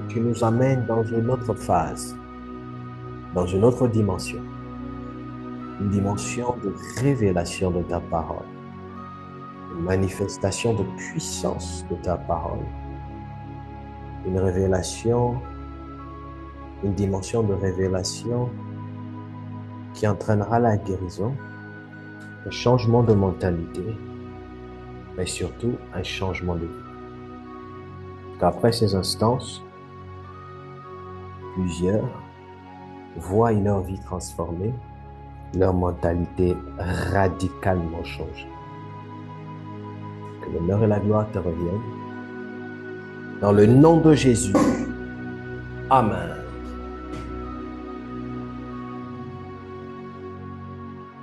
tu nous amènes dans une autre phase, dans une autre dimension, une dimension de révélation de ta parole, une manifestation de puissance de ta parole, une révélation, une dimension de révélation qui entraînera la guérison, un changement de mentalité, mais surtout un changement de vie. Qu'après ces instances, plusieurs voient leur vie transformée, leur mentalité radicalement changée. Que l'honneur et la gloire te reviennent. Dans le nom de Jésus. Amen.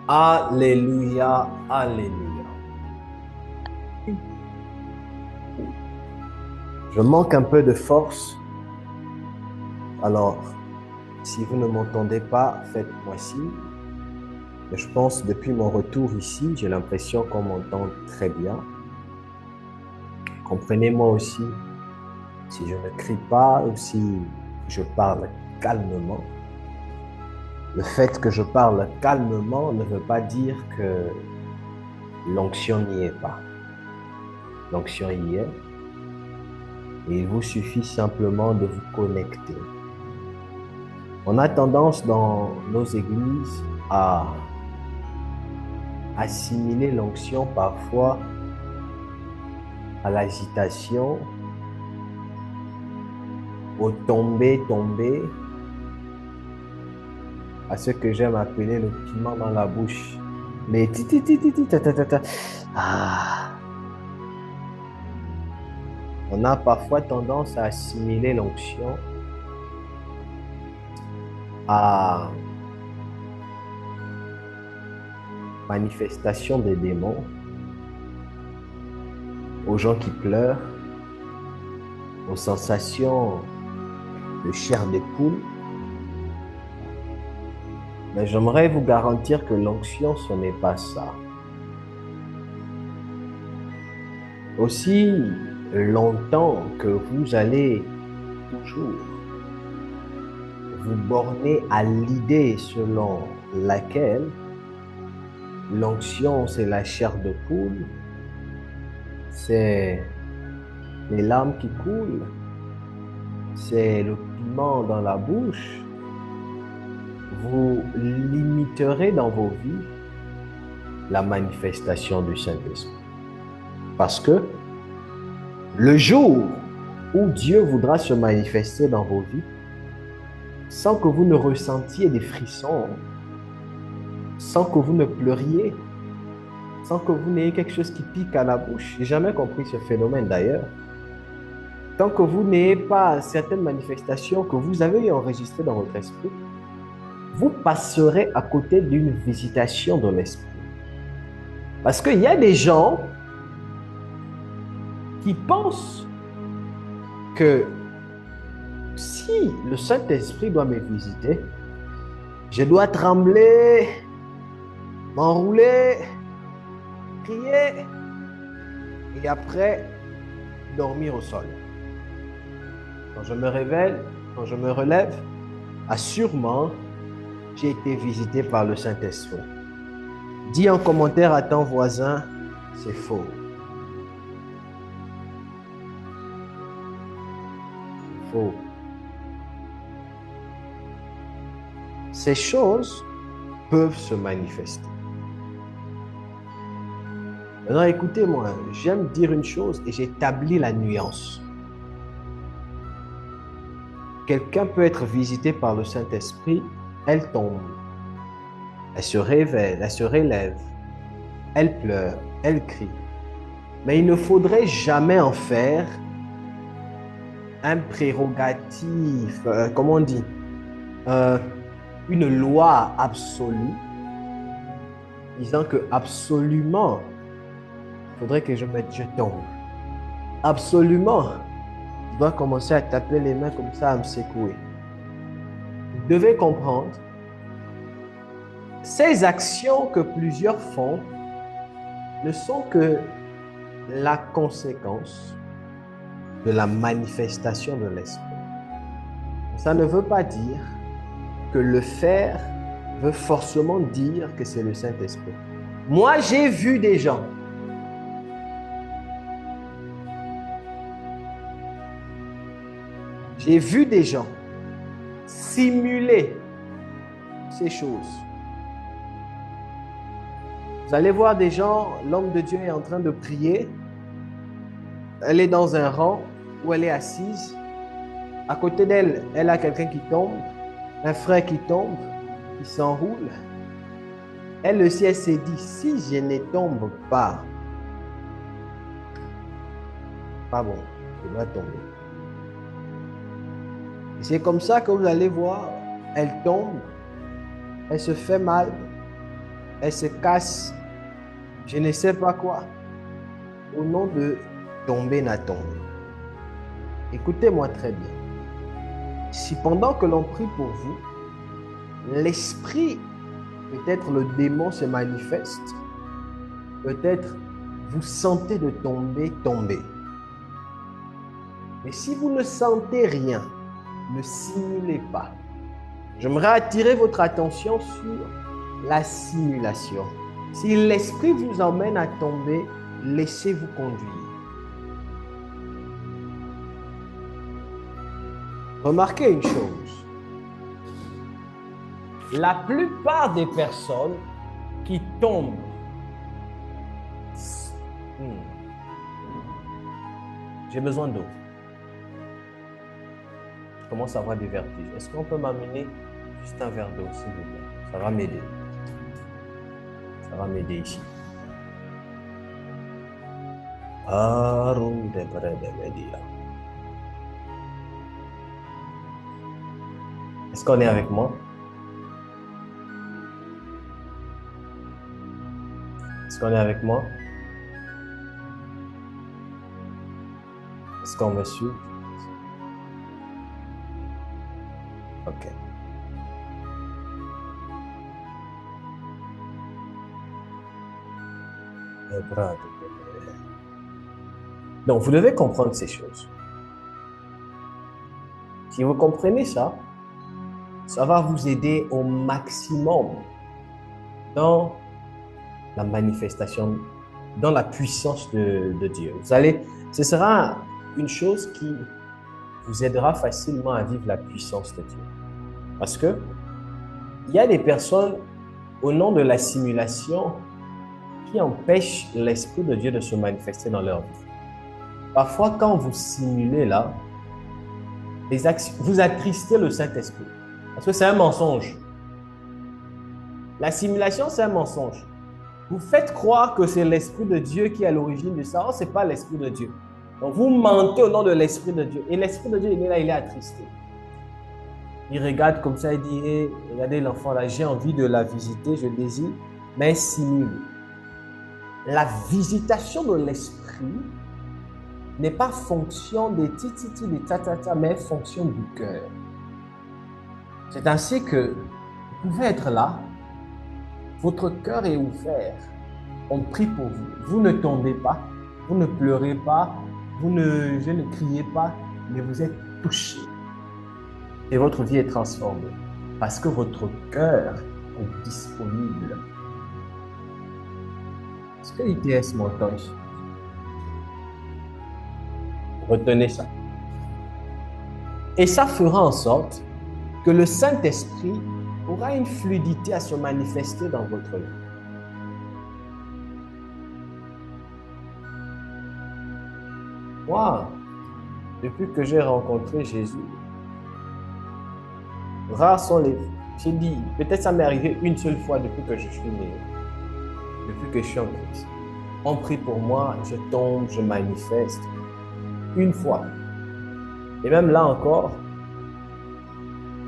Alléluia, alléluia. Je manque un peu de force. Alors, si vous ne m'entendez pas, faites-moi signe. Mais je pense depuis mon retour ici, j'ai l'impression qu'on m'entend très bien. Comprenez-moi aussi si je ne crie pas ou si je parle calmement. Le fait que je parle calmement ne veut pas dire que l'onction n'y est pas. L'onction y est. Et il vous suffit simplement de vous connecter. On a tendance dans nos églises à assimiler l'onction parfois à l'agitation, au tomber, à ce que j'aime appeler le piment dans la bouche. Les ti ti ti ti ti ta ta ta ta. Ah. On a parfois tendance à assimiler l'onction à manifestation des démons, aux gens qui pleurent, aux sensations de chair de poule. Mais j'aimerais vous garantir que l'onction, ce n'est pas ça. Aussi longtemps que vous allez toujours vous borner à l'idée selon laquelle l'onction, c'est la chair de poule, c'est les larmes qui coulent, c'est le piment dans la bouche, vous limiterez dans vos vies la manifestation du Saint-Esprit. Parce que le jour où Dieu voudra se manifester dans vos vies, sans que vous ne ressentiez des frissons, sans que vous ne pleuriez, sans que vous n'ayez quelque chose qui pique à la bouche. J'ai jamais compris ce phénomène d'ailleurs. Tant que vous n'ayez pas certaines manifestations que vous avez enregistrées dans votre esprit, vous passerez à côté d'une visitation de l'esprit. Parce qu'il y a des gens qui pensent que si le Saint-Esprit doit me visiter, je dois trembler, m'enrouler, prier et après dormir au sol. Quand je me réveille, quand je me relève, assurément, j'ai été visité par le Saint-Esprit. Dis en commentaire à ton voisin, c'est faux. C'est faux. Ces choses peuvent se manifester. Maintenant, écoutez-moi, j'aime dire une chose et j'établis la nuance. Quelqu'un peut être visité par le Saint-Esprit, elle tombe, elle se réveille, elle se relève, elle pleure, elle crie. Mais il ne faudrait jamais en faire un prérogatif, comment on dit, une loi absolue, disant que absolument, il faudrait que je tombe. Absolument, je dois commencer à taper les mains comme ça, à me secouer. Vous devez comprendre, ces actions que plusieurs font ne sont que la conséquence de la manifestation de l'esprit. ça ne veut pas dire que le faire veut forcément dire que c'est le Saint-Esprit. Moi, j'ai vu des gens simuler ces choses. Vous allez voir des gens, l'homme de Dieu est en train de prier. Elle est dans un rang où elle est assise. À côté d'elle, elle a quelqu'un qui tombe, un frère qui tombe, qui s'enroule. Elle aussi, elle s'est dit, si je ne tombe pas, pas bon, je dois tomber. Et c'est comme ça que vous allez voir, elle tombe, elle se fait mal, elle se casse, je ne sais pas quoi, au nom de tomber n'a tombé. Écoutez-moi très bien. Si pendant que l'on prie pour vous, l'esprit, peut-être le démon se manifeste, peut-être vous sentez de tomber. Mais si vous ne sentez rien, ne simulez pas. J'aimerais attirer votre attention sur la simulation. Si l'esprit vous emmène à tomber, laissez-vous conduire. Remarquez une chose. La plupart des personnes qui tombent, j'ai besoin d'eau. Je commence à avoir des vertiges. Est-ce qu'on peut m'amener juste un verre d'eau, s'il vous plaît? Ça va m'aider. Ça va m'aider ici. Est-ce qu'on est avec moi? Est-ce qu'on est avec moi? Est-ce qu'on me suit? Ok. Donc, vous devez comprendre ces choses. Si vous comprenez ça, ça va vous aider au maximum dans la manifestation, dans la puissance de Dieu. Ce sera une chose qui vous aidera facilement à vivre la puissance de Dieu. Parce que il y a des personnes, au nom de la simulation, qui empêchent l'Esprit de Dieu de se manifester dans leur vie. Parfois, quand vous simulez là, vous attristez le Saint-Esprit. Parce que c'est un mensonge. La simulation, c'est un mensonge. Vous faites croire que c'est l'Esprit de Dieu qui est à l'origine de ça. Or, ce n'est pas l'Esprit de Dieu. Donc, vous mentez au nom de l'Esprit de Dieu. Et l'Esprit de Dieu, il est là, il est attristé. Il regarde comme ça, il dit, hey, regardez l'enfant là, j'ai envie de la visiter, je désire, mais simule. La visitation de l'Esprit n'est pas fonction des tititi, des tatata, mais fonction du cœur. C'est ainsi que vous pouvez être là, votre cœur est ouvert, on prie pour vous. Vous ne tombez pas, vous ne pleurez pas, je ne criez pas, mais vous êtes touché. Et votre vie est transformée parce que votre cœur est disponible. Est-ce que l'ITS m'entend ici? Retenez ça. Et ça fera en sorte que le Saint-Esprit aura une fluidité à se manifester dans votre vie. Moi, depuis que j'ai rencontré Jésus, rares sont les... J'ai dit, peut-être ça m'est arrivé une seule fois depuis que je suis né, depuis que je suis en Christ. On prie pour moi, je tombe, je manifeste. Une fois. Et même là encore,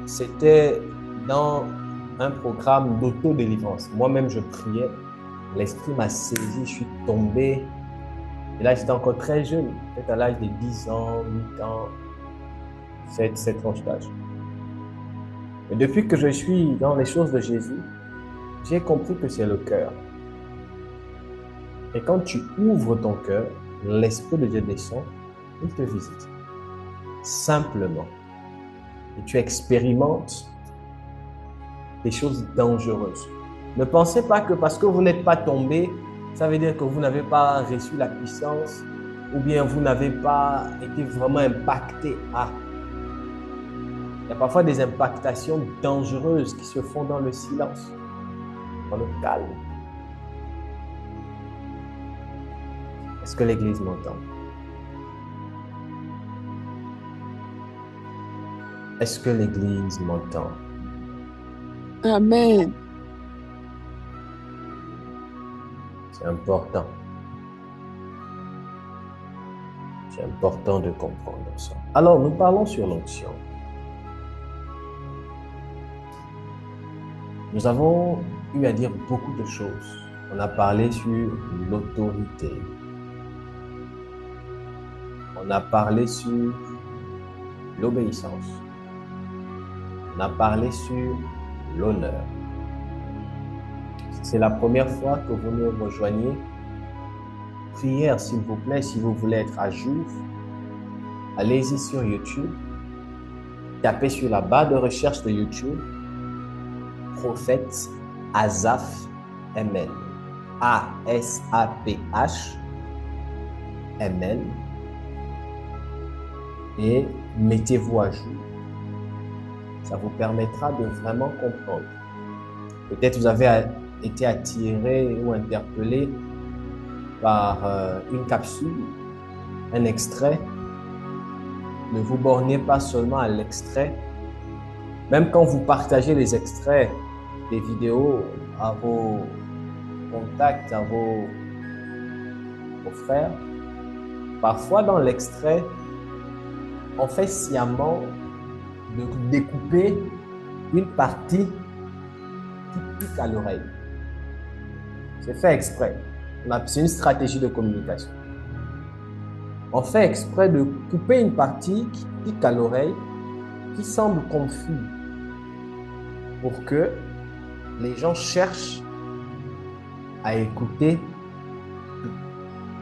c'était dans un programme d'auto-délivrance. Moi-même, je priais, l'Esprit m'a saisi, je suis tombé. Et là, j'étais encore très jeune, peut-être à l'âge de 10 ans, 8 ans, cette tranche d'âge. Et depuis que je suis dans les choses de Jésus, j'ai compris que c'est le cœur. Et quand tu ouvres ton cœur, l'Esprit de Dieu descend, il te visite. Simplement. et tu expérimentes des choses dangereuses. Ne pensez pas que parce que vous n'êtes pas tombé, ça veut dire que vous n'avez pas reçu la puissance ou bien vous n'avez pas été vraiment impacté. Il y a parfois des impactations dangereuses qui se font dans le silence, dans le calme. Est-ce que l'Église m'entend? Est-ce que l'Église m'entend? Amen. C'est important. C'est important de comprendre ça. Alors, nous parlons sur l'onction. Nous avons eu à dire beaucoup de choses. On a parlé sur l'autorité. On a parlé sur l'obéissance. On a parlé sur l'honneur. C'est la première fois que vous nous rejoignez. Prière, s'il vous plaît, si vous voulez être à jour, allez-y sur YouTube. Tapez sur la barre de recherche de YouTube, Prophète Asaph MN. A-S-A-P-H MN. Et mettez-vous à jour. Ça vous permettra de vraiment comprendre. Peut-être vous avez été attiré ou interpellé par une capsule, un extrait. Ne vous bornez pas seulement à l'extrait. Même quand vous partagez les extraits des vidéos à vos contacts, à vos frères, parfois dans l'extrait, on fait sciemment de découper une partie qui pique à l'oreille. C'est fait exprès. C'est une stratégie de communication. On fait exprès de couper une partie qui pique à l'oreille, qui semble confuse, pour que les gens cherchent à écouter.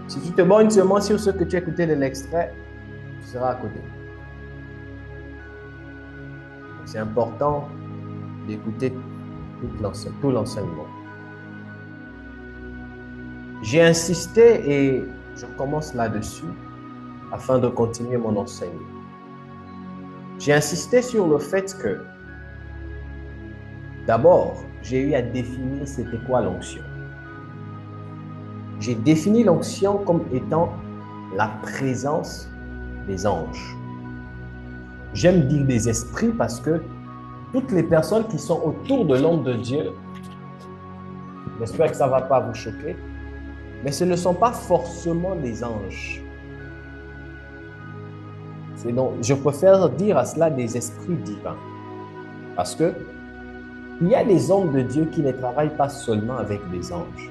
Si tu te bornes seulement sur ce que tu as écouté de l'extrait, tu seras à côté. C'est important d'écouter tout l'enseignement. J'ai insisté et je commence là-dessus afin de continuer mon enseignement. J'ai insisté sur le fait que d'abord, j'ai eu à définir c'était quoi l'onction. J'ai défini l'onction comme étant la présence des anges. J'aime dire des esprits parce que toutes les personnes qui sont autour de l'homme de Dieu, j'espère que ça ne va pas vous choquer, mais ce ne sont pas forcément des anges. Donc, je préfère dire à cela des esprits divins. Parce que il y a des hommes de Dieu qui ne travaillent pas seulement avec des anges,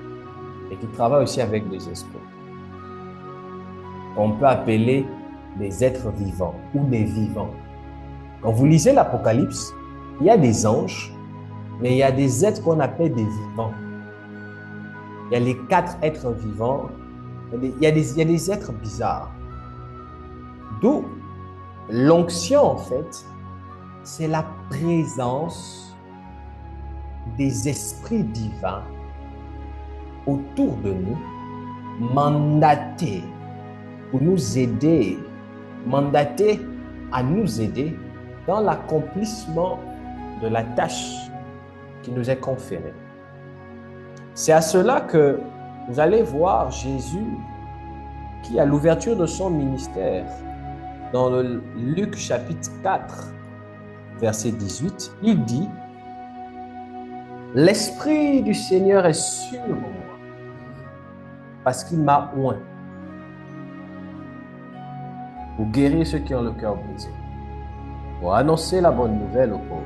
et qui travaillent aussi avec des esprits. On peut appeler des êtres vivants ou des vivants. Quand vous lisez l'Apocalypse, il y a des anges, mais il y a des êtres qu'on appelle des vivants. Il y a les 4 êtres vivants, il y a des êtres bizarres. D'où l'onction, en fait, c'est la présence des esprits divins autour de nous, mandatés pour nous aider, mandatés à nous aider dans l'accomplissement de la tâche qui nous est conférée. C'est à cela que vous allez voir Jésus qui, à l'ouverture de son ministère, dans le Luc chapitre 4, verset 18, il dit « L'Esprit du Seigneur est sur moi, parce qu'il m'a oint pour guérir ceux qui ont le cœur brisé, pour annoncer la bonne nouvelle aux pauvres.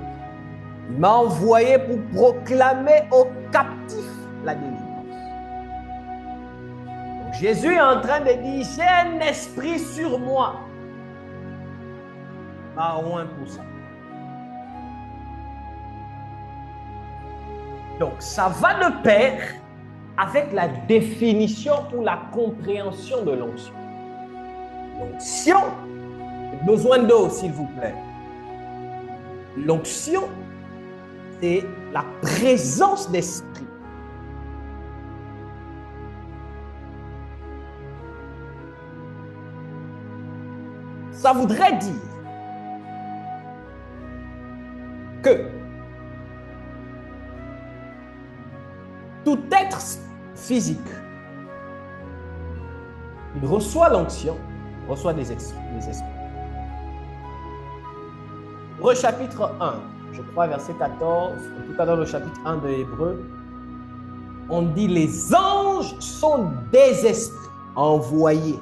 Il m'a envoyé pour proclamer aux captifs la délivrance. » Donc Jésus est en train de dire « J'ai un esprit sur moi. » Pas oint pour ça. Donc, ça va de pair avec la définition ou la compréhension de l'onction. L'onction, besoin d'eau, s'il vous plaît. L'onction, c'est la présence d'esprit. Ça voudrait dire que tout être physique, il reçoit l'onction, reçoit des esprits. Hébreux chapitre 1, je crois verset 14, en tout cas dans le chapitre 1 de Hébreux, on dit les anges sont des esprits envoyés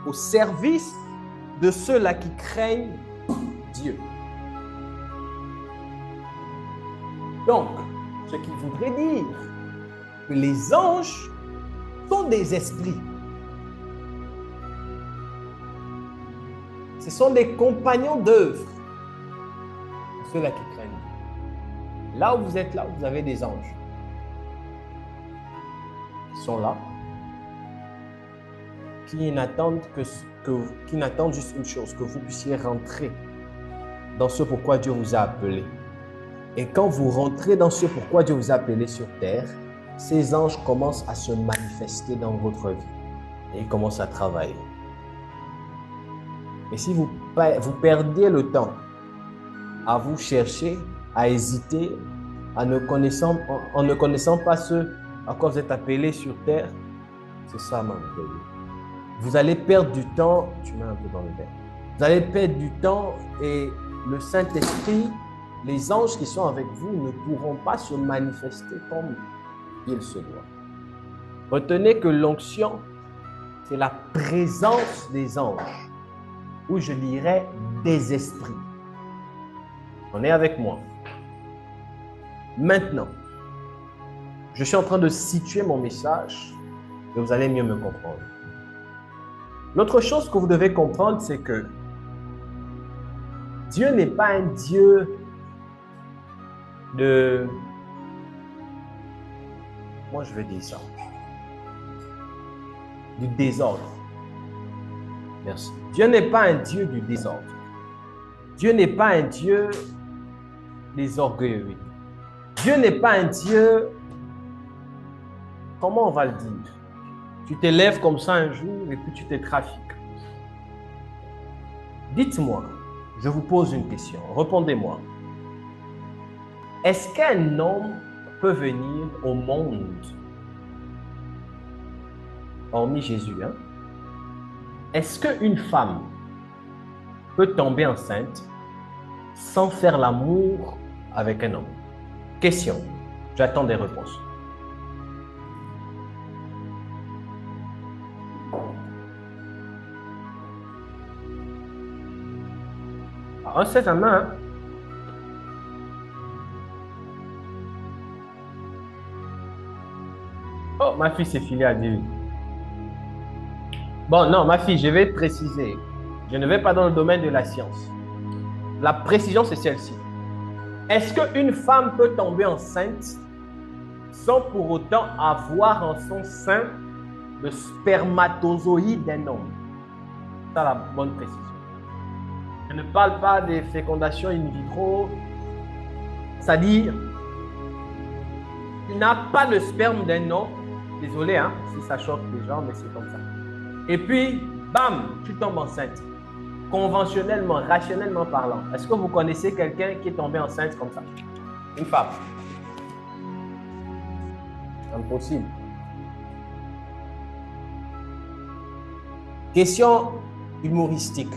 au service de ceux-là qui craignent Dieu. Donc, ce qui voudrait dire que les anges sont des esprits. Ce sont des compagnons d'œuvre. Ceux-là qui craignent. Là où vous êtes là, vous avez des anges. Ils sont là. Qui n'attendent juste une chose, que vous puissiez rentrer dans ce pourquoi Dieu vous a appelé. Et quand vous rentrez dans ce pourquoi Dieu vous a appelé sur terre, ces anges commencent à se manifester dans votre vie. Et ils commencent à travailler. Et si vous perdez le temps à vous chercher, à hésiter, en ne connaissant pas ce à quoi vous êtes appelé sur terre, c'est ça, ma vie. Vous allez perdre du temps, tu mets un peu dans le verre. Vous allez perdre du temps et le Saint-Esprit, les anges qui sont avec vous ne pourront pas se manifester comme il se doit. Retenez que l'onction, c'est la présence des anges, ou je dirais des esprits. On est avec moi. Maintenant, je suis en train de situer mon message et vous allez mieux me comprendre. L'autre chose que vous devez comprendre, c'est que Dieu n'est pas un Dieu de... Moi, je vais dire ça. Du désordre. Merci. Dieu n'est pas un Dieu du désordre. Dieu n'est pas un Dieu des orgueilleux. Dieu n'est pas un Dieu... Comment on va le dire? Tu t'élèves comme ça un jour et puis tu te trafiques. Dites-moi, je vous pose une question. Répondez-moi. Est-ce qu'un homme peut venir au monde, hormis Jésus, hein? Est-ce qu'une femme peut tomber enceinte sans faire l'amour avec un homme? Question. J'attends des réponses. On sait sa main. Hein? Oh, ma fille s'est filée à Dieu. Bon, non, ma fille, je vais préciser. Je ne vais pas dans le domaine de la science. La précision, c'est celle-ci. Est-ce qu'une femme peut tomber enceinte sans pour autant avoir en son sein le spermatozoïde d'un homme? C'est la bonne précision. Je ne parle pas des fécondations in vitro, c'est-à-dire, tu n'as pas le sperme d'un homme, désolé hein, si ça choque les gens, mais c'est comme ça. Et puis, bam, tu tombes enceinte. Conventionnellement, rationnellement parlant, est-ce que vous connaissez quelqu'un qui est tombé enceinte comme ça? Une femme. Impossible. Question humoristique.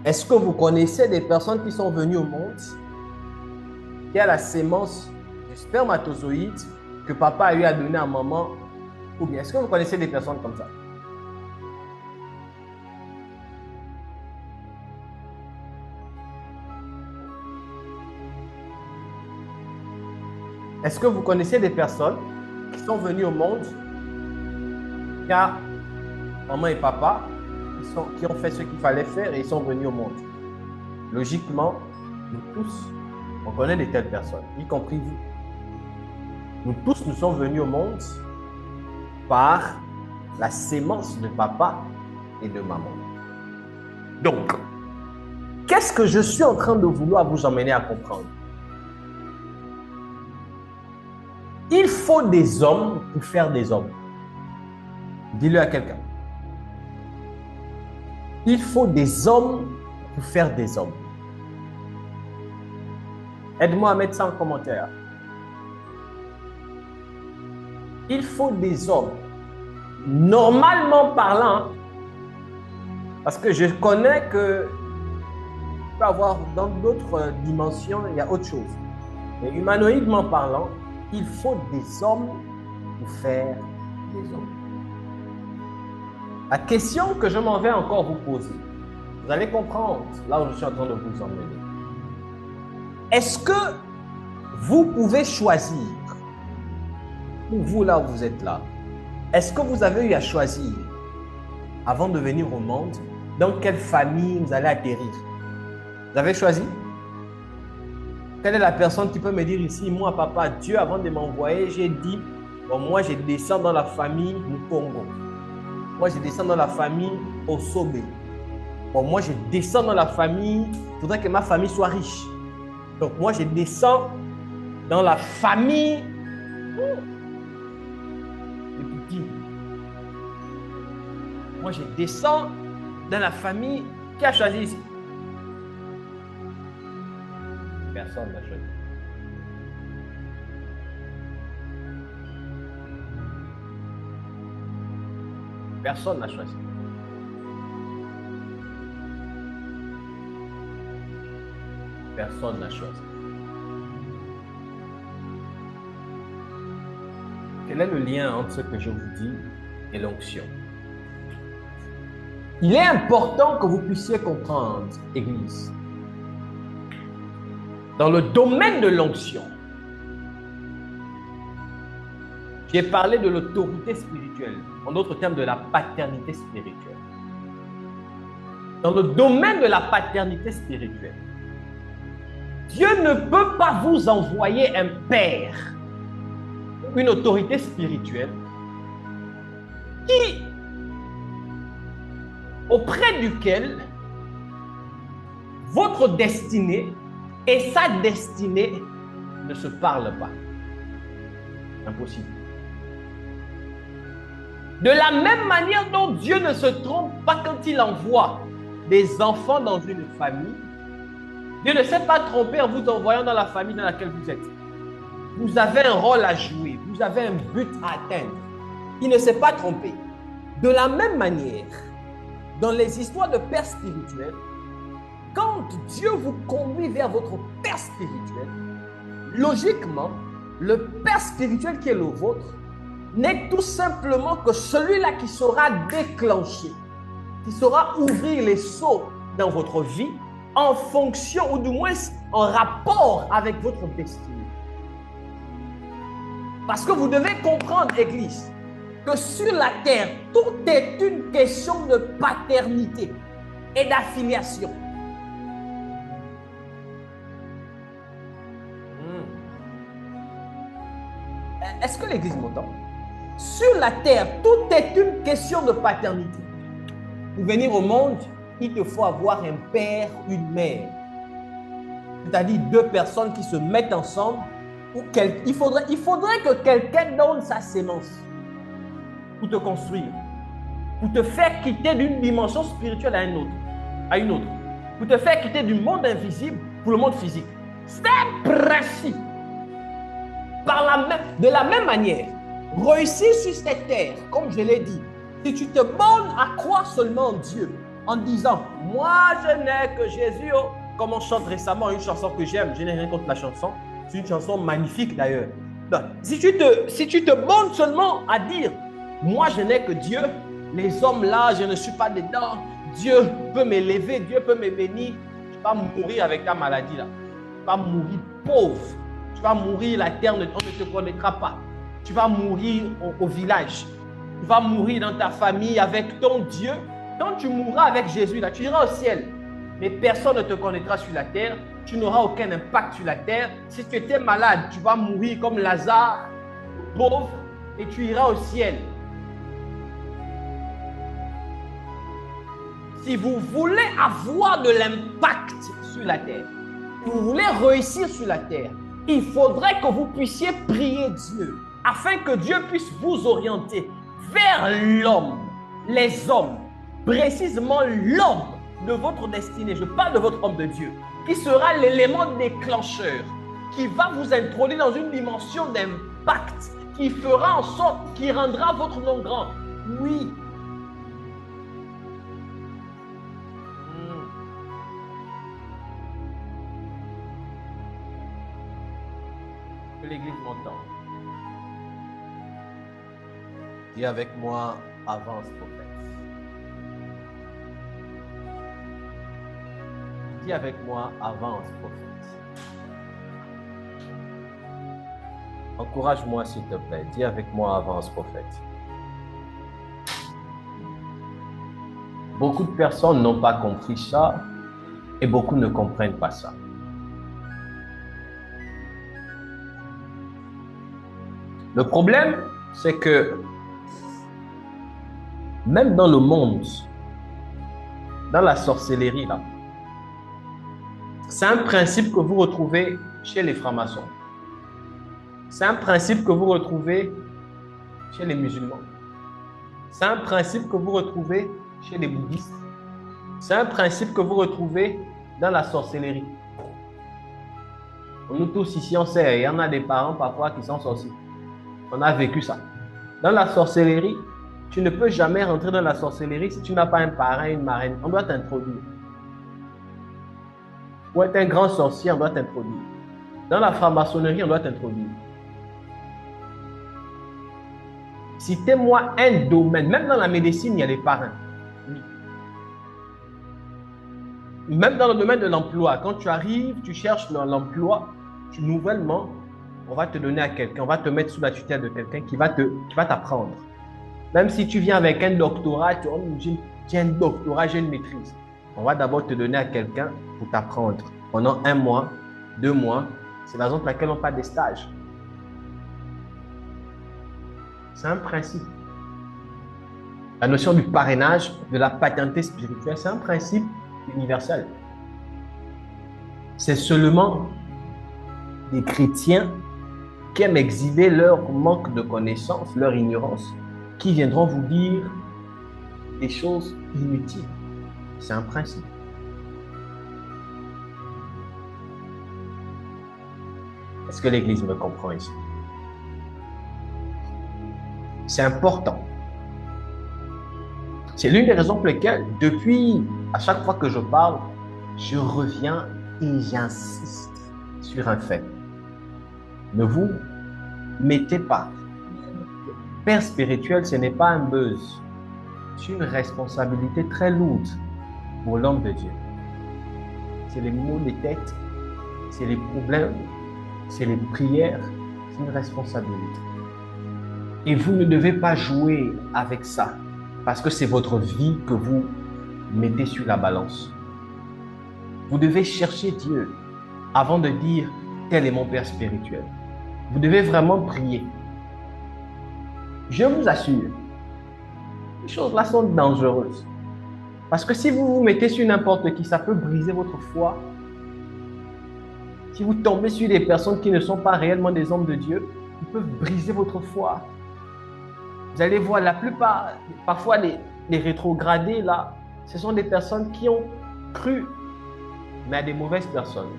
Est-ce que vous connaissez des personnes qui sont venues au monde, qui a la sémence du spermatozoïde que papa a eu à donner à maman? Ou bien, est-ce que vous connaissez des personnes comme ça? Est-ce que vous connaissez des personnes qui sont venues au monde car maman et papa qui ont fait ce qu'il fallait faire et ils sont venus au monde? Logiquement, nous tous, on connaît de telles personnes, y compris vous. Nous tous, nous sommes venus au monde par la sémence de papa et de maman. Donc, Qu'est-ce que je suis en train de vouloir vous emmener à comprendre? Il faut des hommes pour faire des hommes. Dis-le à quelqu'un. Il faut des hommes pour faire des hommes. Aide-moi à mettre ça en commentaire. Il faut des hommes. Normalement parlant, parce que je connais que peut avoir dans d'autres dimensions, il y a autre chose. Mais humanoïdement parlant, il faut des hommes pour faire des hommes. La question que je m'en vais encore vous poser, vous allez comprendre là où je suis en train de vous emmener. Est-ce que vous pouvez choisir, pour vous là où vous êtes là, est-ce que vous avez eu à choisir, avant de venir au monde, dans quelle famille vous allez atterrir? Vous avez choisi? Quelle est la personne qui peut me dire ici, moi, papa, Dieu, avant de m'envoyer, j'ai dit, bon, moi, je descends dans la famille Mukongo. Moi, je descends dans la famille Osobe. Bon, moi, je descends dans la famille, il faudrait que ma famille soit riche. Donc, moi, je descends dans la famille de Putin. Moi, je descends dans la famille qui a choisi ici. Personne n'a choisi. Personne n'a choisi. Personne n'a choisi. Quel est le lien entre ce que je vous dis et l'onction? Il est important que vous puissiez comprendre, Église. Dans le domaine de l'onction, j'ai parlé de l'autorité spirituelle, en d'autres termes de la paternité spirituelle. Dans le domaine de la paternité spirituelle, Dieu ne peut pas vous envoyer un père, une autorité spirituelle, auprès duquel votre destinée et sa destinée ne se parlent pas. Impossible. De la même manière dont Dieu ne se trompe pas quand il envoie des enfants dans une famille, Dieu ne s'est pas trompé en vous envoyant dans la famille dans laquelle vous êtes. Vous avez un rôle à jouer, vous avez un but à atteindre. Il ne s'est pas trompé. De la même manière, dans les histoires de père spirituel, quand Dieu vous conduit vers votre père spirituel, logiquement, le père spirituel qui est le vôtre n'est tout simplement que celui-là qui saura déclencher, qui saura ouvrir les seaux dans votre vie en fonction, ou du moins en rapport avec votre destinée. Parce que vous devez comprendre, Église, que sur la terre, tout est une question de paternité et d'affiliation. Est-ce que l'Église m'entend? Sur la terre, tout est une question de paternité. Pour venir au monde, il te faut avoir un père, une mère. C'est-à-dire deux personnes qui se mettent ensemble. Il faudrait que quelqu'un donne sa sémence pour te construire, pour te faire quitter d'une dimension spirituelle à une autre, pour te faire quitter du monde invisible pour le monde physique. C'est un principe. De la même manière, réussir sur cette terre, comme je l'ai dit, si tu te bornes à croire seulement en Dieu, en disant, moi je n'ai que Jésus, comme on chante récemment une chanson que j'aime, je n'ai rien contre la chanson, c'est une chanson magnifique d'ailleurs. Si tu te bornes seulement à dire, moi je n'ai que Dieu, les hommes là, je ne suis pas dedans, Dieu peut m'élever, Dieu peut me bénir, tu vas mourir avec ta maladie là, tu vas mourir pauvre. Tu vas mourir, la terre, on ne te connaîtra pas. Tu vas mourir au village. Tu vas mourir dans ta famille avec ton Dieu. Quand tu mourras avec Jésus, là, tu iras au ciel. Mais personne ne te connaîtra sur la terre. Tu n'auras aucun impact sur la terre. Si tu étais malade, tu vas mourir comme Lazare, pauvre, et tu iras au ciel. Si vous voulez avoir de l'impact sur la terre, si vous voulez réussir sur la terre, il faudrait que vous puissiez prier Dieu afin que Dieu puisse vous orienter vers l'homme, les hommes, précisément l'homme de votre destinée. Je parle de votre homme de Dieu, qui sera l'élément déclencheur, qui va vous introduire dans une dimension d'impact, qui fera en sorte, qui rendra votre nom grand. Oui. Que l'Église m'entende. Dis avec moi, avance, prophète. Dis avec moi, avance, prophète. Encourage-moi, s'il te plaît. Dis avec moi, avance, prophète. Beaucoup de personnes n'ont pas compris ça et beaucoup ne comprennent pas ça. Le problème, c'est que même dans le monde, dans la sorcellerie, là, c'est un principe que vous retrouvez chez les francs-maçons. C'est un principe que vous retrouvez chez les musulmans. C'est un principe que vous retrouvez chez les bouddhistes. C'est un principe que vous retrouvez dans la sorcellerie. Nous tous ici, on sait, il y en a des parents parfois qui sont sorciers. On a vécu ça. Dans la sorcellerie, tu ne peux jamais rentrer dans la sorcellerie si tu n'as pas un parrain, une marraine. On doit t'introduire. Pour être un grand sorcier, on doit t'introduire. Dans la franc-maçonnerie, on doit t'introduire. Citez-moi un domaine, même dans la médecine, il y a des parrains. Oui. Même dans le domaine de l'emploi, quand tu arrives, tu cherches l'emploi, nouvellement, on va te donner à quelqu'un, on va te mettre sous la tutelle de quelqu'un qui va t'apprendre. Même si tu viens avec un doctorat, tu dis, j'ai un doctorat, j'ai une maîtrise. On va d'abord te donner à quelqu'un pour t'apprendre. Pendant 1 mois, 2 mois, c'est la raison pour laquelle on parle des stages. C'est un principe. La notion du parrainage, de la paternité spirituelle, c'est un principe universel. C'est seulement des chrétiens qui aiment exhiber leur manque de connaissance, leur ignorance, qui viendront vous dire des choses inutiles. C'est un principe. Est-ce que l'Église me comprend ici? C'est important. C'est l'une des raisons pour lesquelles, depuis, à chaque fois que je parle, je reviens et j'insiste sur un fait. Ne vous mettez pas. Père spirituel, ce n'est pas un buzz. C'est une responsabilité très lourde pour l'homme de Dieu. C'est les maux de tête, c'est les problèmes, c'est les prières, c'est une responsabilité. Et vous ne devez pas jouer avec ça parce que c'est votre vie que vous mettez sur la balance. Vous devez chercher Dieu avant de dire « tel est mon Père spirituel ». Vous devez vraiment prier. Je vous assure, les choses-là sont dangereuses. Parce que si vous vous mettez sur n'importe qui, ça peut briser votre foi. Si vous tombez sur des personnes qui ne sont pas réellement des hommes de Dieu, ils peuvent briser votre foi. Vous allez voir, la plupart, parfois les rétrogradés, là, ce sont des personnes qui ont cru, mais à des mauvaises personnes,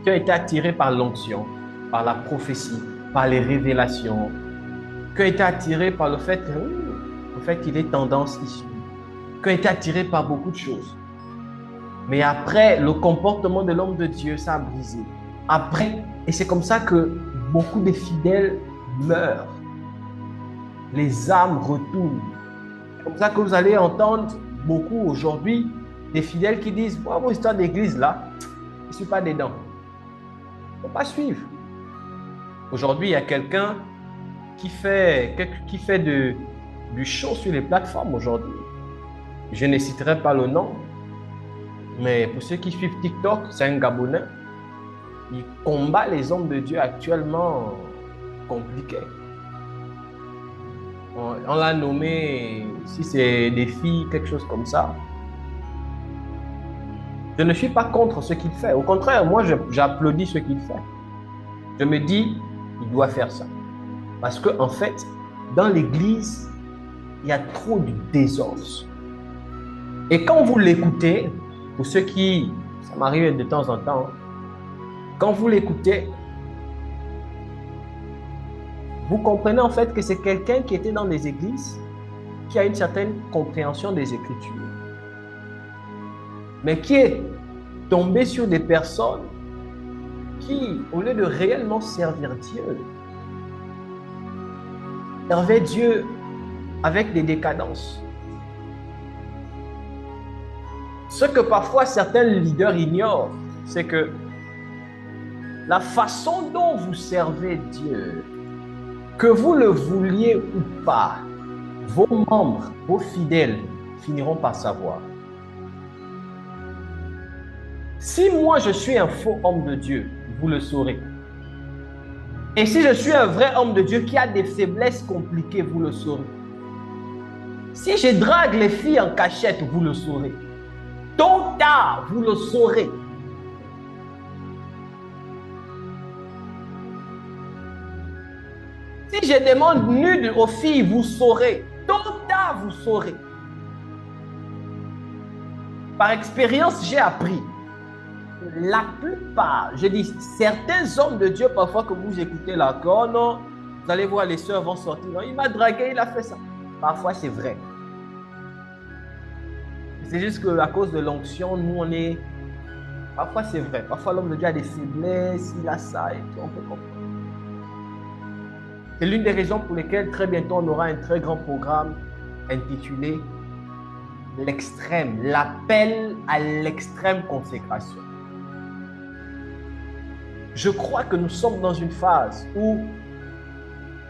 qui ont été attirées par l'onction, par la prophétie, par les révélations, qui ont été attirées par le fait qu'il est tendance ici, qui ont été attirés par beaucoup de choses. Mais après, le comportement de l'homme de Dieu, ça a brisé. Après, et c'est comme ça que beaucoup de fidèles meurent. Les âmes retournent. C'est comme ça que vous allez entendre beaucoup aujourd'hui des fidèles qui disent « Moi, mon histoire d'église, là, je ne suis pas dedans. » Il ne faut pas suivre. Aujourd'hui, il y a quelqu'un qui fait du show sur les plateformes aujourd'hui. Je ne citerai pas le nom, mais pour ceux qui suivent TikTok, c'est un Gabonais. Il combat les hommes de Dieu actuellement compliqués. On l'a nommé, si c'est des filles, quelque chose comme ça. Je ne suis pas contre ce qu'il fait. Au contraire, moi, j'applaudis ce qu'il fait. Je me dis, il doit faire ça. Parce qu'en fait, dans l'Église, il y a trop de désordre. Et quand vous l'écoutez, pour ceux qui, ça m'arrive de temps en temps, quand vous l'écoutez, vous comprenez en fait que c'est quelqu'un qui était dans les églises, qui a une certaine compréhension des Écritures, mais qui est tombé sur des personnes qui, au lieu de réellement servir Dieu, servaient Dieu avec des décadences. Ce que parfois certains leaders ignorent, c'est que la façon dont vous servez Dieu, que vous le vouliez ou pas, vos membres, vos fidèles finiront par savoir. Si moi je suis un faux homme de Dieu, vous le saurez. Et si je suis un vrai homme de Dieu qui a des faiblesses compliquées, vous le saurez. Si je drague les filles en cachette, vous le saurez. Tôt ou tard, vous le saurez. Si je demande nude aux filles, vous saurez. Tôt ou tard, vous saurez. Par expérience, j'ai appris. La plupart, je dis, certains hommes de Dieu, parfois que vous écoutez là, oh non, vous allez voir, les sœurs vont sortir. Non, il m'a dragué, il a fait ça. Parfois, c'est vrai. C'est juste qu'à cause de l'onction, nous, on est... Parfois, c'est vrai. Parfois, l'homme de Dieu a des faiblesses, il a ça et tout, on peut comprendre. C'est l'une des raisons pour lesquelles très bientôt, on aura un très grand programme intitulé l'extrême, l'appel à l'extrême consécration. Je crois que nous sommes dans une phase où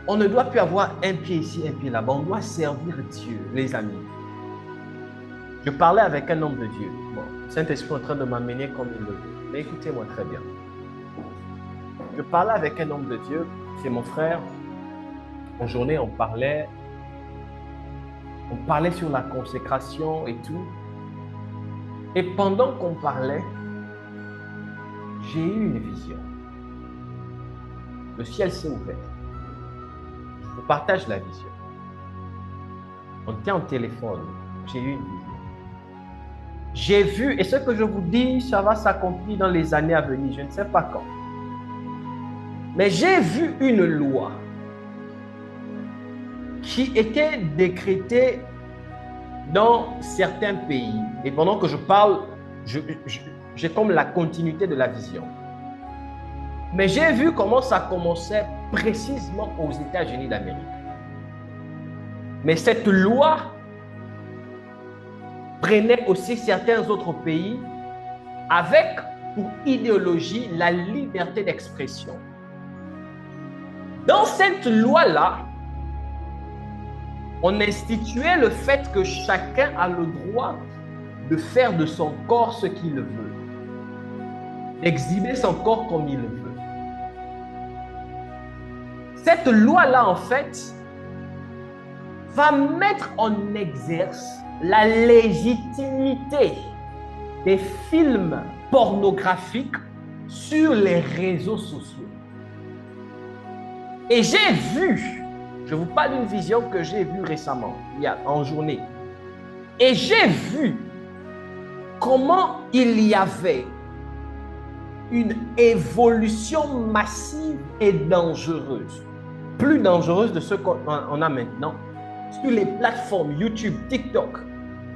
on ne doit plus avoir un pied ici, un pied là-bas. On doit servir Dieu, les amis. Je parlais avec un homme de Dieu. Bon, Saint-Esprit est en train de m'amener comme il le veut. Mais écoutez-moi très bien. Je parlais avec un homme de Dieu, c'est mon frère. En journée, on parlait sur la consécration et tout. Et pendant qu'on parlait, j'ai eu une vision. Le ciel s'est ouvert. Je vous partage la vision. On était en téléphone. J'ai eu une vision. J'ai vu, et ce que je vous dis, ça va s'accomplir dans les années à venir. Je ne sais pas quand. Mais j'ai vu une loi qui était décrétée dans certains pays. Et pendant que je parle, j'ai comme la continuité de la vision. Mais j'ai vu comment ça commençait précisément aux États-Unis d'Amérique. Mais cette loi prenait aussi certains autres pays avec pour idéologie la liberté d'expression. Dans cette loi-là, on instituait le fait que chacun a le droit de faire de son corps ce qu'il veut, d'exhiber son corps comme il veut. Cette loi-là, en fait, va mettre en exerce la légitimité des films pornographiques sur les réseaux sociaux. Et j'ai vu, je vous parle d'une vision que j'ai vue récemment, en journée. Et j'ai vu comment il y avait une évolution massive et dangereuse, plus dangereuse de ce qu'on a maintenant, sur les plateformes YouTube, TikTok,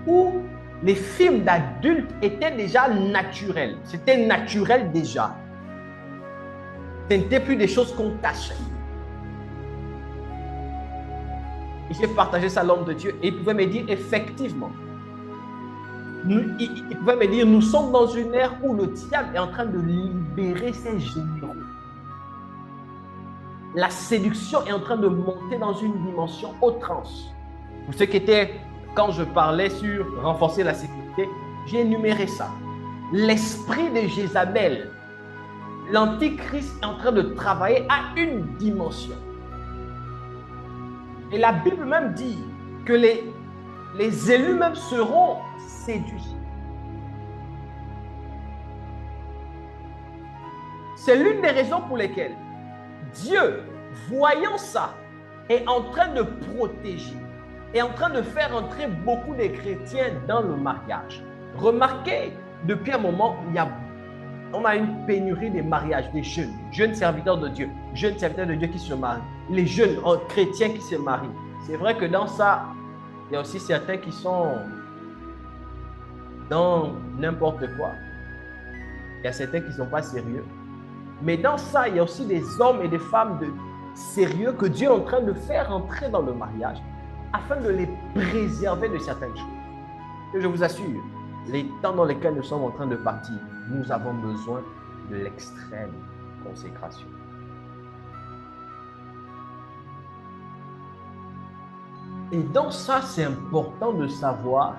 où les films d'adultes étaient déjà naturels. C'était naturel déjà. Ce n'était plus des choses qu'on cachait. Et j'ai partagé ça à l'homme de Dieu et il pouvait me dire effectivement, il pouvait me dire, nous sommes dans une ère où le diable est en train de libérer ses généraux. La séduction est en train de monter dans une dimension outrance. Pour ce qui était, quand je parlais sur renforcer la sécurité, j'ai énuméré ça. L'esprit de Jézabel, l'antichrist est en train de travailler à une dimension. Et la Bible même dit que les élus même seront séduits. C'est l'une des raisons pour lesquelles Dieu, voyant ça, est en train de protéger, est en train de faire entrer beaucoup de chrétiens dans le mariage. Remarquez, depuis un moment, on a une pénurie des mariages, des jeunes serviteurs de Dieu qui se marient, les jeunes chrétiens qui se marient. C'est vrai que dans ça, il y a aussi certains qui sont dans n'importe quoi. Il y a certains qui ne sont pas sérieux. Mais dans ça, il y a aussi des hommes et des femmes de sérieux que Dieu est en train de faire entrer dans le mariage afin de les préserver de certaines choses. Et je vous assure, les temps dans lesquels nous sommes en train de partir, nous avons besoin de l'extrême consécration. Et dans ça, c'est important de savoir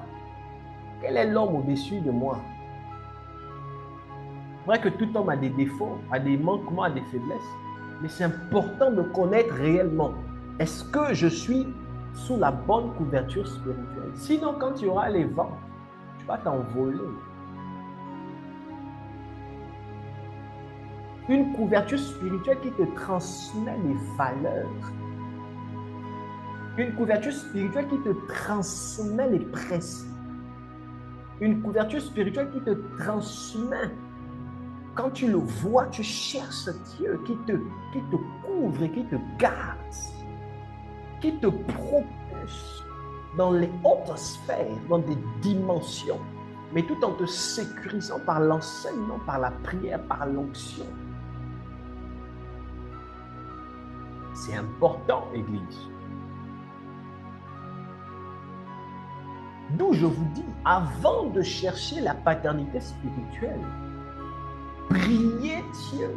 quel est l'homme au-dessus de moi. C'est vrai que tout homme a des défauts, a des manquements, a des faiblesses, mais c'est important de connaître réellement, est-ce que je suis sous la bonne couverture spirituelle? Sinon, quand tu auras les vents, tu vas t'envoler. Une couverture spirituelle qui te transmet les valeurs. Une couverture spirituelle qui te transmet les principes. Une couverture spirituelle qui te transmet. Quand tu le vois, tu cherches Dieu qui te couvre et qui te garde, qui te propulse dans les hautes sphères, dans des dimensions, mais tout en te sécurisant par l'enseignement, par la prière, par l'onction. C'est important, Église. D'où je vous dis, avant de chercher la paternité spirituelle, priez Dieu.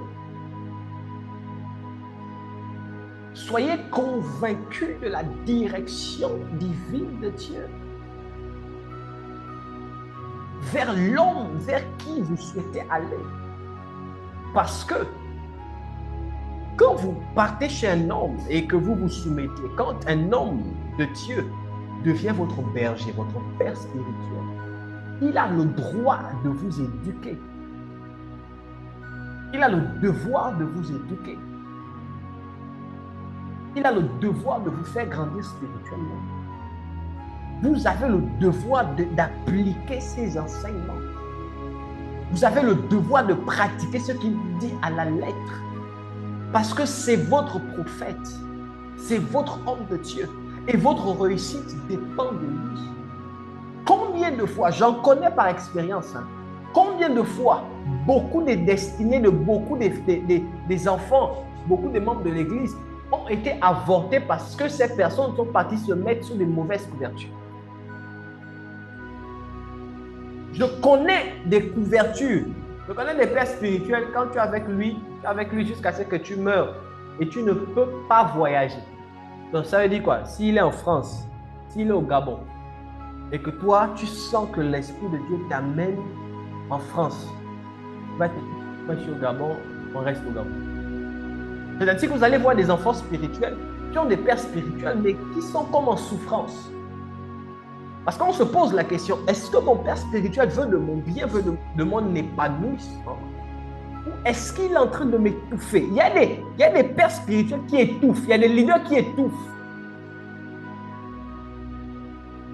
Soyez convaincus de la direction divine de Dieu. Vers l'homme vers qui vous souhaitez aller. Parce que quand vous partez chez un homme et que vous vous soumettez, quand un homme de Dieu devient votre berger, votre père spirituel, il a le droit de vous éduquer. Il a le devoir de vous éduquer. Il a le devoir de vous faire grandir spirituellement. Vous avez le devoir d'appliquer ses enseignements. Vous avez le devoir de pratiquer ce qu'il dit à la lettre. Parce que c'est votre prophète. C'est votre homme de Dieu. Et votre réussite dépend de lui. Combien de fois, j'en connais par expérience, combien de fois beaucoup des destinées de beaucoup des enfants, beaucoup des membres de l'Église ont été avortés parce que ces personnes sont parties se mettre sous des mauvaises couvertures. Je connais des couvertures, je connais des pères spirituels, quand tu es avec lui jusqu'à ce que tu meurs et tu ne peux pas voyager. Donc ça veut dire quoi? S'il est en France, s'il est au Gabon, et que toi, tu sens que l'Esprit de Dieu t'amène en France, moi je suis au Gabon, on reste au Gabon. C'est-à-dire que vous allez voir des enfants spirituels qui ont des pères spirituels, mais qui sont comme en souffrance. Parce qu'on se pose la question, est-ce que mon père spirituel veut de mon bien, veut de mon épanouissement? Ou est-ce qu'il est en train de m'étouffer? Il y a des pères spirituels qui étouffent, il y a des leaders qui étouffent.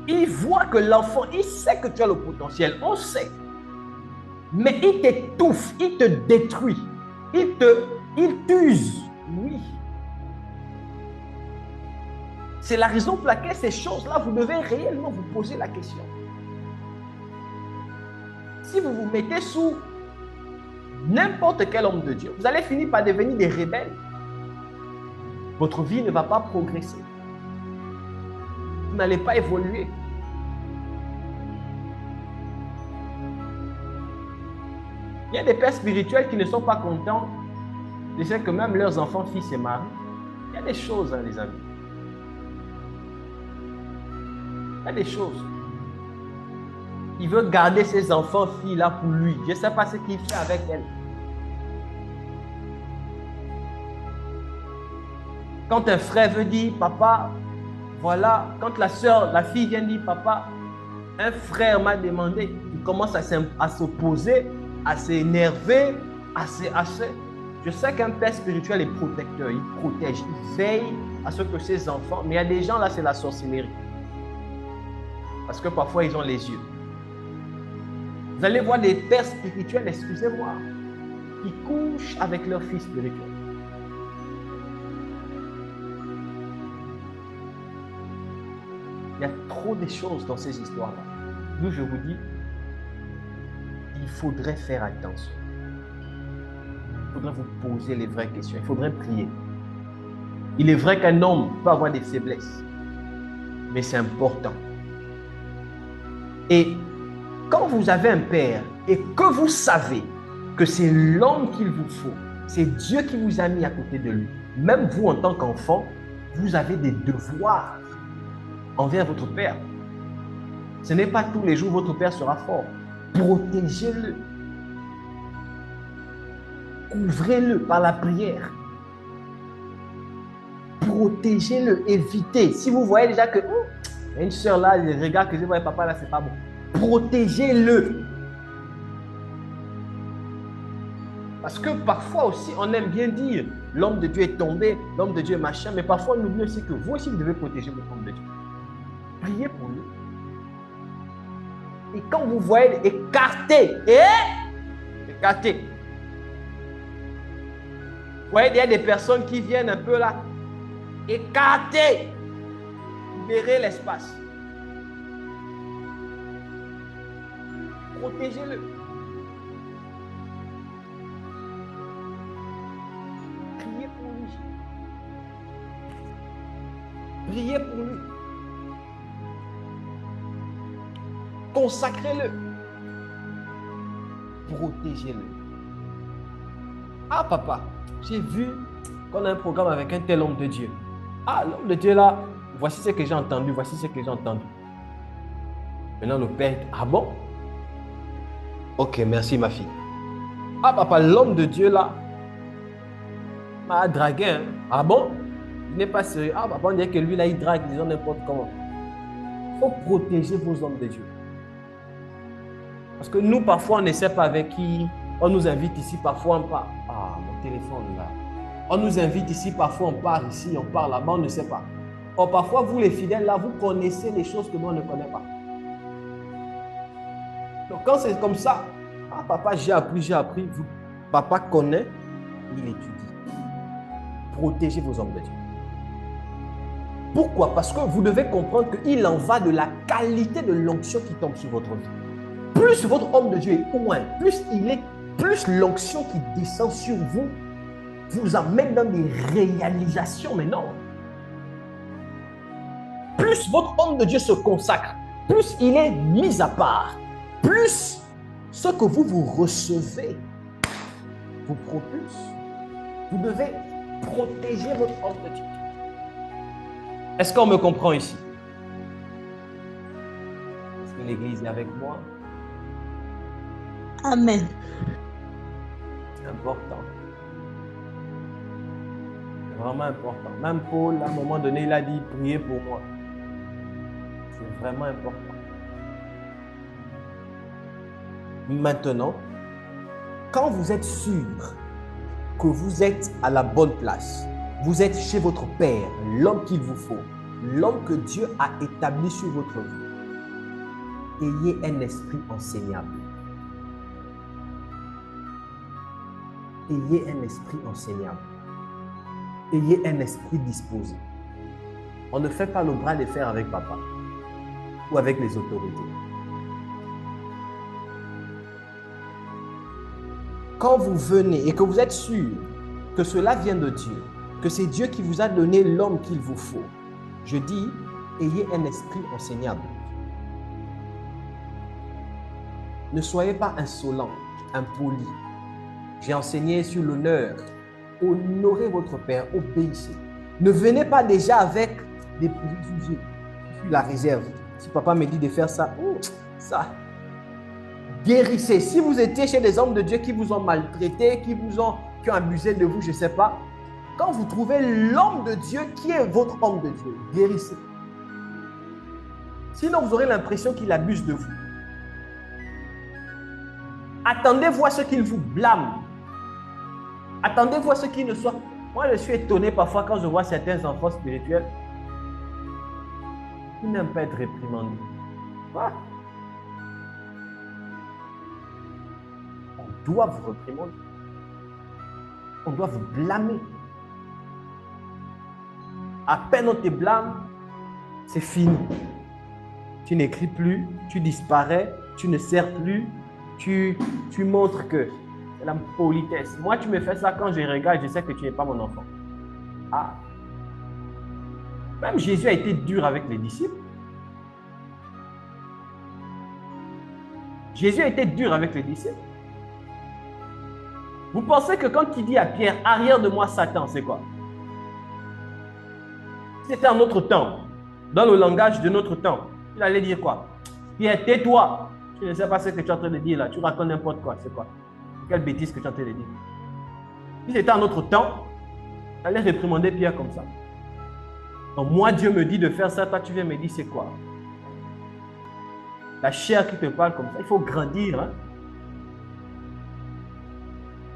Il voit que l'enfant, il sait que tu as le potentiel, on sait. Mais il t'étouffe, il te détruit, il t'use. Oui. C'est la raison pour laquelle ces choses-là, vous devez réellement vous poser la question. Si vous vous mettez sous n'importe quel homme de Dieu, vous allez finir par devenir des rebelles. Votre vie ne va pas progresser. Vous n'allez pas évoluer. Il y a des pères spirituels qui ne sont pas contents de ce que même leurs enfants filles se marient. Il y a des choses, les amis. Il y a des choses. Il veut garder ses enfants filles là pour lui. Je ne sais pas ce qu'il fait avec elles. Quand un frère veut dire, papa, Voilà, quand la fille vient dire, papa, un frère m'a demandé, il commence à s'opposer, à s'énerver, Je sais qu'un père spirituel est protecteur, il protège, il veille à ce que ses enfants, mais il y a des gens là, c'est la sorcellerie. Parce que parfois, ils ont les yeux. Vous allez voir des pères spirituels, excusez-moi, qui couchent avec leur fils spirituel. Il y a trop de choses dans ces histoires-là. D'où je vous dis, il faudrait faire attention. Il faudrait vous poser les vraies questions. Il faudrait prier. Il est vrai qu'un homme peut avoir des faiblesses, mais c'est important. Et quand vous avez un père et que vous savez que c'est l'homme qu'il vous faut, c'est Dieu qui vous a mis à côté de lui, même vous en tant qu'enfant, vous avez des devoirs envers votre père. Ce n'est pas tous les jours votre père sera fort. Protégez-le. Couvrez-le par la prière. Protégez-le, évitez. Si vous voyez déjà que il y a une soeur là, le regard que je vois, papa là, c'est pas bon. Protégez-le. Parce que parfois aussi, on aime bien dire l'homme de Dieu est tombé, l'homme de Dieu est machin, mais parfois on oublie aussi que vous aussi, vous devez protéger votre homme de Dieu. Priez pour lui. Et quand vous voyez écarter, écarter. Vous voyez, il y a des personnes qui viennent un peu là, écarter, libérer l'espace. Protégez-le. Priez pour lui. Priez pour lui. Consacrez-le. Protégez-le. Ah, papa, j'ai vu qu'on a un programme avec un tel homme de Dieu. Ah, l'homme de Dieu là, voici ce que j'ai entendu, voici ce que j'ai entendu. Maintenant, le père, ah bon? Ok, merci ma fille. Ah, papa, l'homme de Dieu là m'a dragué. Hein? Ah bon? Il n'est pas sérieux. Ah, papa, on dirait que lui là, il drague, disons n'importe comment. Il faut protéger vos hommes de Dieu. Parce que nous, parfois, on ne sait pas avec qui. On nous invite ici, parfois on part. Ah, mon téléphone là. On nous invite ici, parfois on part ici, on part là-bas, on ne sait pas. Or, parfois, vous les fidèles là, vous connaissez les choses que nous, on ne connaît pas. Donc, quand c'est comme ça, ah, papa, j'ai appris. Papa connaît, il étudie. Protégez vos hommes de Dieu. Pourquoi? Parce que vous devez comprendre qu'il en va de la qualité de l'onction qui tombe sur votre vie. Plus votre homme de Dieu est loin, plus l'onction qui descend sur vous vous amène dans des réalisations, mais non. Plus votre homme de Dieu se consacre, plus il est mis à part, plus ce que vous recevez vous propulse. Vous devez protéger votre homme de Dieu. Est-ce qu'on me comprend ici? Est-ce que l'Église est avec moi? Amen. C'est important. C'est vraiment important. Même Paul, à un moment donné, il a dit, priez pour moi. C'est vraiment important. Maintenant, quand vous êtes sûr que vous êtes à la bonne place, vous êtes chez votre Père, l'homme qu'il vous faut, l'homme que Dieu a établi sur votre vie, ayez un esprit enseignable. Ayez un esprit enseignable. Ayez un esprit disposé. On ne fait pas le bras de fer avec papa ou avec les autorités. Quand vous venez et que vous êtes sûr que cela vient de Dieu, que c'est Dieu qui vous a donné l'homme qu'il vous faut, je dis, ayez un esprit enseignable. Ne soyez pas insolent, impoli. J'ai enseigné sur l'honneur. Honorez votre Père, obéissez. Ne venez pas déjà avec des préjugés sur la réserve. Si papa me dit de faire ça, ça. Guérissez. Si vous étiez chez des hommes de Dieu qui vous ont maltraité, qui ont abusé de vous, je ne sais pas, quand vous trouvez l'homme de Dieu qui est votre homme de Dieu, guérissez. Sinon, vous aurez l'impression qu'il abuse de vous. Attendez-vous à ce qu'il vous blâme. Attendez-vous à ce qu'il ne soit... Moi, je suis étonné parfois quand je vois certains enfants spirituels qui n'aiment pas être réprimandés. Quoi? On doit vous réprimander. On doit vous blâmer. À peine on te blâme, c'est fini. Tu n'écris plus, tu disparais, tu ne sers plus, tu montres que c'est la politesse. Moi, tu me fais ça quand je regarde, je sais que tu n'es pas mon enfant. Ah. Même Jésus a été dur avec les disciples. Jésus a été dur avec les disciples. Vous pensez que quand il dit à Pierre, arrière de moi Satan, c'est quoi? C'était un autre temps, dans le langage de notre temps. Il allait dire quoi? Pierre, tais-toi. Tu ne sais pas ce que tu es en train de dire là. Tu racontes n'importe quoi. C'est quoi? Quelle bêtise que tu es en train de dire. Si c'était un autre temps, il allait réprimander Pierre comme ça. Donc moi, Dieu me dit de faire ça. Toi, tu viens me dire c'est quoi? La chair qui te parle comme ça. Il faut grandir. Hein?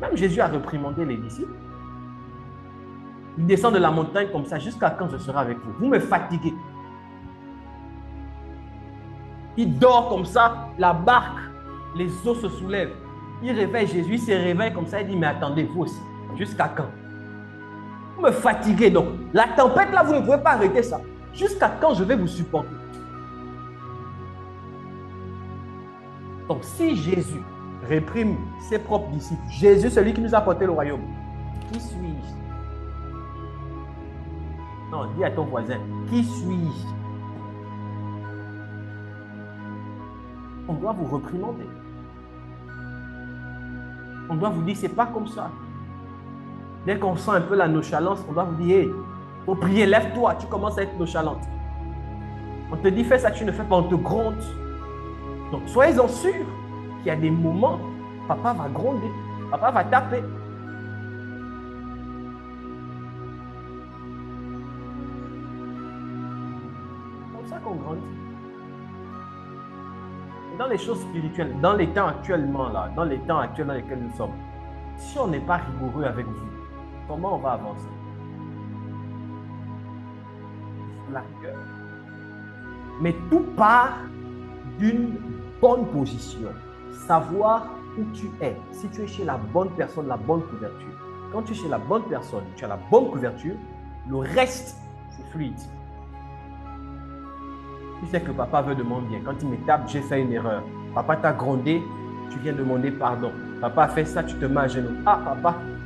Même Jésus a réprimandé les disciples. Il descend de la montagne comme ça. Jusqu'à quand je serai avec vous? Vous me fatiguez. Il dort comme ça, la barque, les eaux se soulèvent. Il réveille Jésus, il se réveille comme ça, il dit, mais attendez, vous aussi, jusqu'à quand? Vous me fatiguez donc. La tempête là, vous ne pouvez pas arrêter ça. Jusqu'à quand je vais vous supporter? Donc si Jésus réprime ses propres disciples, Jésus, celui qui nous a porté le royaume, qui suis-je? Non, dis à ton voisin, qui suis-je? On doit vous réprimander. On doit vous dire, c'est pas comme ça. Dès qu'on sent un peu la nonchalance, on doit vous dire, hey, faut prier, lève-toi, tu commences à être nonchalante. On te dit, fais ça, tu ne fais pas, on te gronde. Donc, soyez-en sûrs qu'il y a des moments, papa va gronder, papa va taper. C'est comme ça qu'on grandit. Dans les choses spirituelles, dans les temps actuellement là, dans les temps actuels dans lesquels nous sommes, si on n'est pas rigoureux avec vous, comment on va avancer? La rigueur. Mais tout part d'une bonne position. Savoir où tu es. Si tu es chez la bonne personne, la bonne couverture. Quand tu es chez la bonne personne, tu as la bonne couverture, le reste, c'est fluide. Tu sais que papa veut de mon bien. Quand il me tape, j'ai fait une erreur. Papa t'a grondé, tu viens demander pardon. Papa a fait ça, tu te mets à genoux. Ah,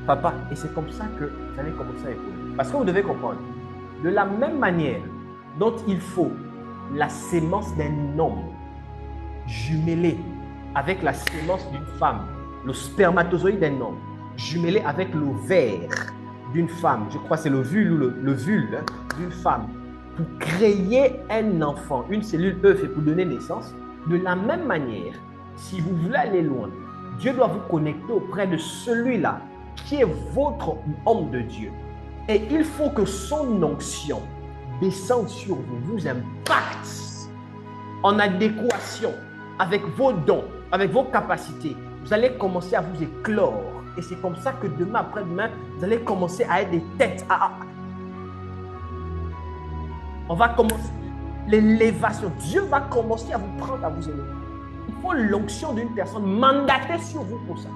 papa. Et c'est comme ça que vous allez commencer à écouter. Parce que vous devez comprendre, de la même manière dont il faut la sémence d'un homme jumelée avec la sémence d'une femme, le spermatozoïde d'un homme jumelé avec l'ovaire d'une femme, je crois que c'est l'ovule ou le vulve d'une femme, pour créer un enfant, une cellule œuf et pour donner naissance, de la même manière, si vous voulez aller loin, Dieu doit vous connecter auprès de celui-là qui est votre homme de Dieu. Et il faut que son onction descende sur vous, vous impacte en adéquation avec vos dons, avec vos capacités. Vous allez commencer à vous éclore. Et c'est comme ça que demain, après-demain, vous allez commencer à être des têtes. On va commencer l'élévation. Dieu va commencer à vous prendre, à vous élever. Il faut l'onction d'une personne mandatée sur vous pour ça.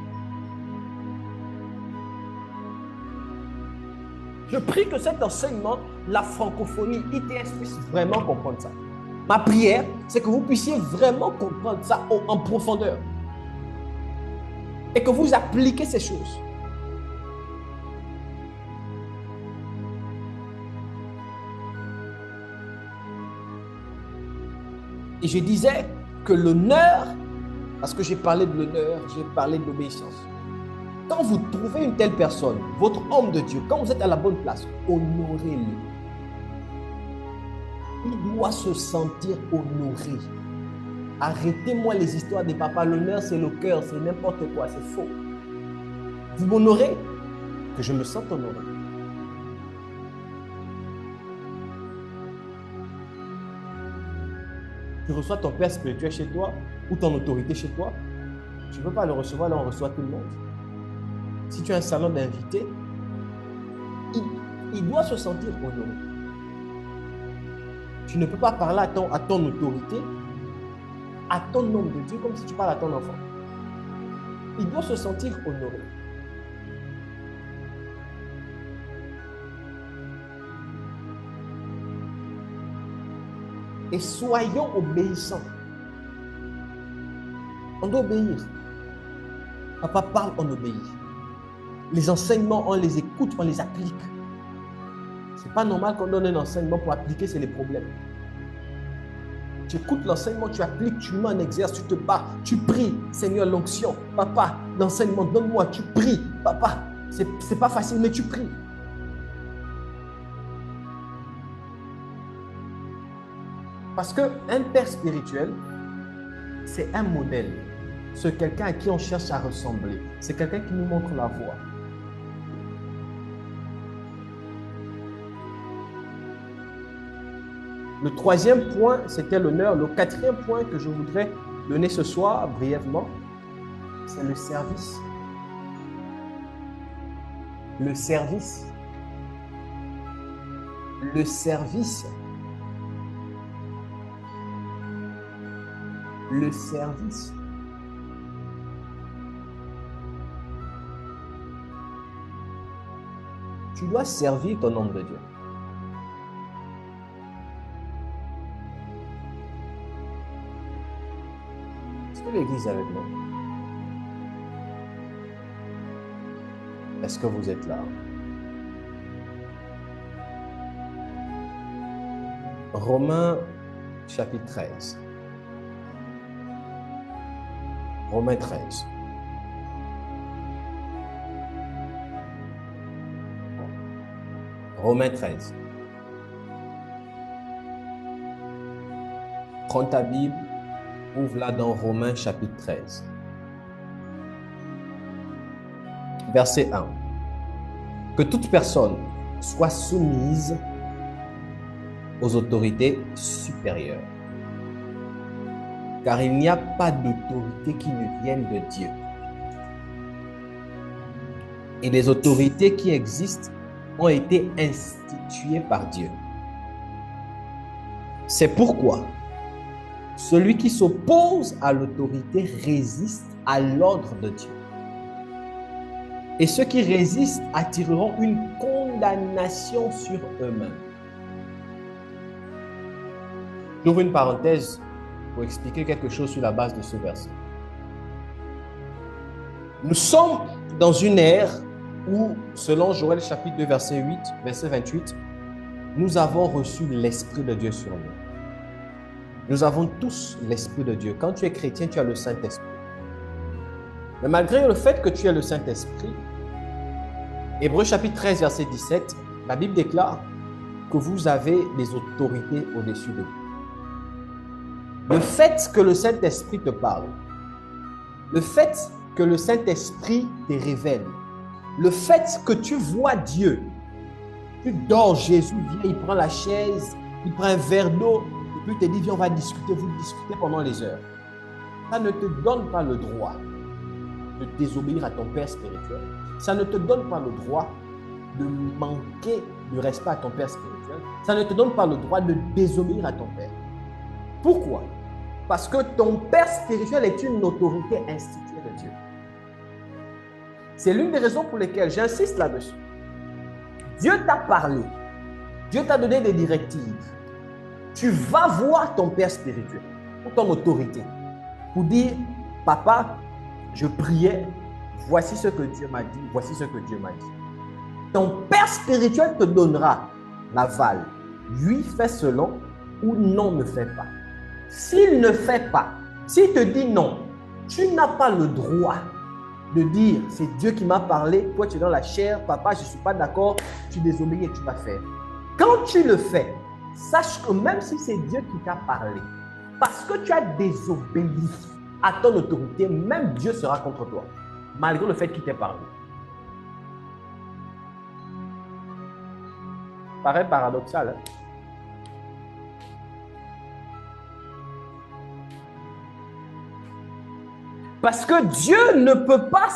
Je prie que cet enseignement, la francophonie, ITS, puisse vraiment comprendre ça. Ma prière, c'est que vous puissiez vraiment comprendre ça en profondeur. Et que vous appliquez ces choses. Et je disais que l'honneur, parce que j'ai parlé de l'honneur, j'ai parlé de l'obéissance. Quand vous trouvez une telle personne, votre homme de Dieu, quand vous êtes à la bonne place, honorez-le. Il doit se sentir honoré. Arrêtez-moi les histoires des papas. L'honneur, c'est le cœur, c'est n'importe quoi, c'est faux. Vous m'honorez, que je me sente honoré. Tu reçois ton père spirituel chez toi ou ton autorité chez toi. Tu ne peux pas le recevoir, là on reçoit tout le monde. Si tu as un salon d'invités, il doit se sentir honoré. Tu ne peux pas parler à ton autorité, à ton homme de Dieu, comme si tu parles à ton enfant. Il doit se sentir honoré. Et soyons obéissants. On doit obéir. Papa parle, on obéit. Les enseignements, on les écoute, on les applique. Ce n'est pas normal qu'on donne un enseignement pour appliquer, c'est les problèmes. Tu écoutes l'enseignement, tu appliques, tu mets en exerce, tu te bats, tu pries. Seigneur, l'onction. Papa, l'enseignement, donne-moi, tu pries. Papa, c'est pas facile, mais tu pries. Parce qu'un père spirituel, c'est un modèle. C'est quelqu'un à qui on cherche à ressembler. C'est quelqu'un qui nous montre la voie. Le troisième point, c'était l'honneur. Le quatrième point que je voudrais donner ce soir, brièvement, c'est le service. Le service. Le service. Le service. Tu dois servir ton homme de Dieu. Est-ce que l'Église est avec nous? Est-ce que vous êtes là? Romains chapitre 13. Romains 13. Romains 13. Prends ta Bible, ouvre-la dans Romains chapitre 13. Verset 1. Que toute personne soit soumise aux autorités supérieures, car il n'y a pas d'autorité qui ne vienne de Dieu. Et les autorités qui existent ont été instituées par Dieu. C'est pourquoi celui qui s'oppose à l'autorité résiste à l'ordre de Dieu. Et ceux qui résistent attireront une condamnation sur eux-mêmes. J'ouvre une parenthèse pour expliquer quelque chose sur la base de ce verset. Nous sommes dans une ère où, selon Joël chapitre 2, verset 8, verset 28, nous avons reçu l'Esprit de Dieu sur nous. Nous avons tous l'Esprit de Dieu. Quand tu es chrétien, tu as le Saint-Esprit. Mais malgré le fait que tu aies le Saint-Esprit, Hébreux chapitre 13, verset 17, la Bible déclare que vous avez des autorités au-dessus de vous. Le fait que le Saint-Esprit te parle, le fait que le Saint-Esprit te révèle, le fait que tu vois Dieu, tu dors, Jésus vient, il prend la chaise, il prend un verre d'eau, et puis il te dit, viens, on va discuter, vous discutez pendant les heures. Ça ne te donne pas le droit de désobéir à ton Père spirituel. Ça ne te donne pas le droit de manquer de respect à ton Père spirituel. Ça ne te donne pas le droit de désobéir à ton Père. Pourquoi? Parce que ton Père spirituel est une autorité instituée de Dieu. C'est l'une des raisons pour lesquelles j'insiste là-dessus. Dieu t'a parlé. Dieu t'a donné des directives. Tu vas voir ton Père spirituel ou ton autorité pour dire, papa, je priais, voici ce que Dieu m'a dit, voici ce que Dieu m'a dit. Ton Père spirituel te donnera l'aval. Lui fait selon ou non ne fait pas. S'il ne fait pas, s'il te dit non, tu n'as pas le droit de dire, c'est Dieu qui m'a parlé, toi tu es dans la chair, papa, je ne suis pas d'accord, tu désobéis et tu vas faire. Quand tu le fais, sache que même si c'est Dieu qui t'a parlé, parce que tu as désobéi à ton autorité, même Dieu sera contre toi, malgré le fait qu'il t'ait parlé. Paraît paradoxal, hein? Parce que Dieu ne peut pas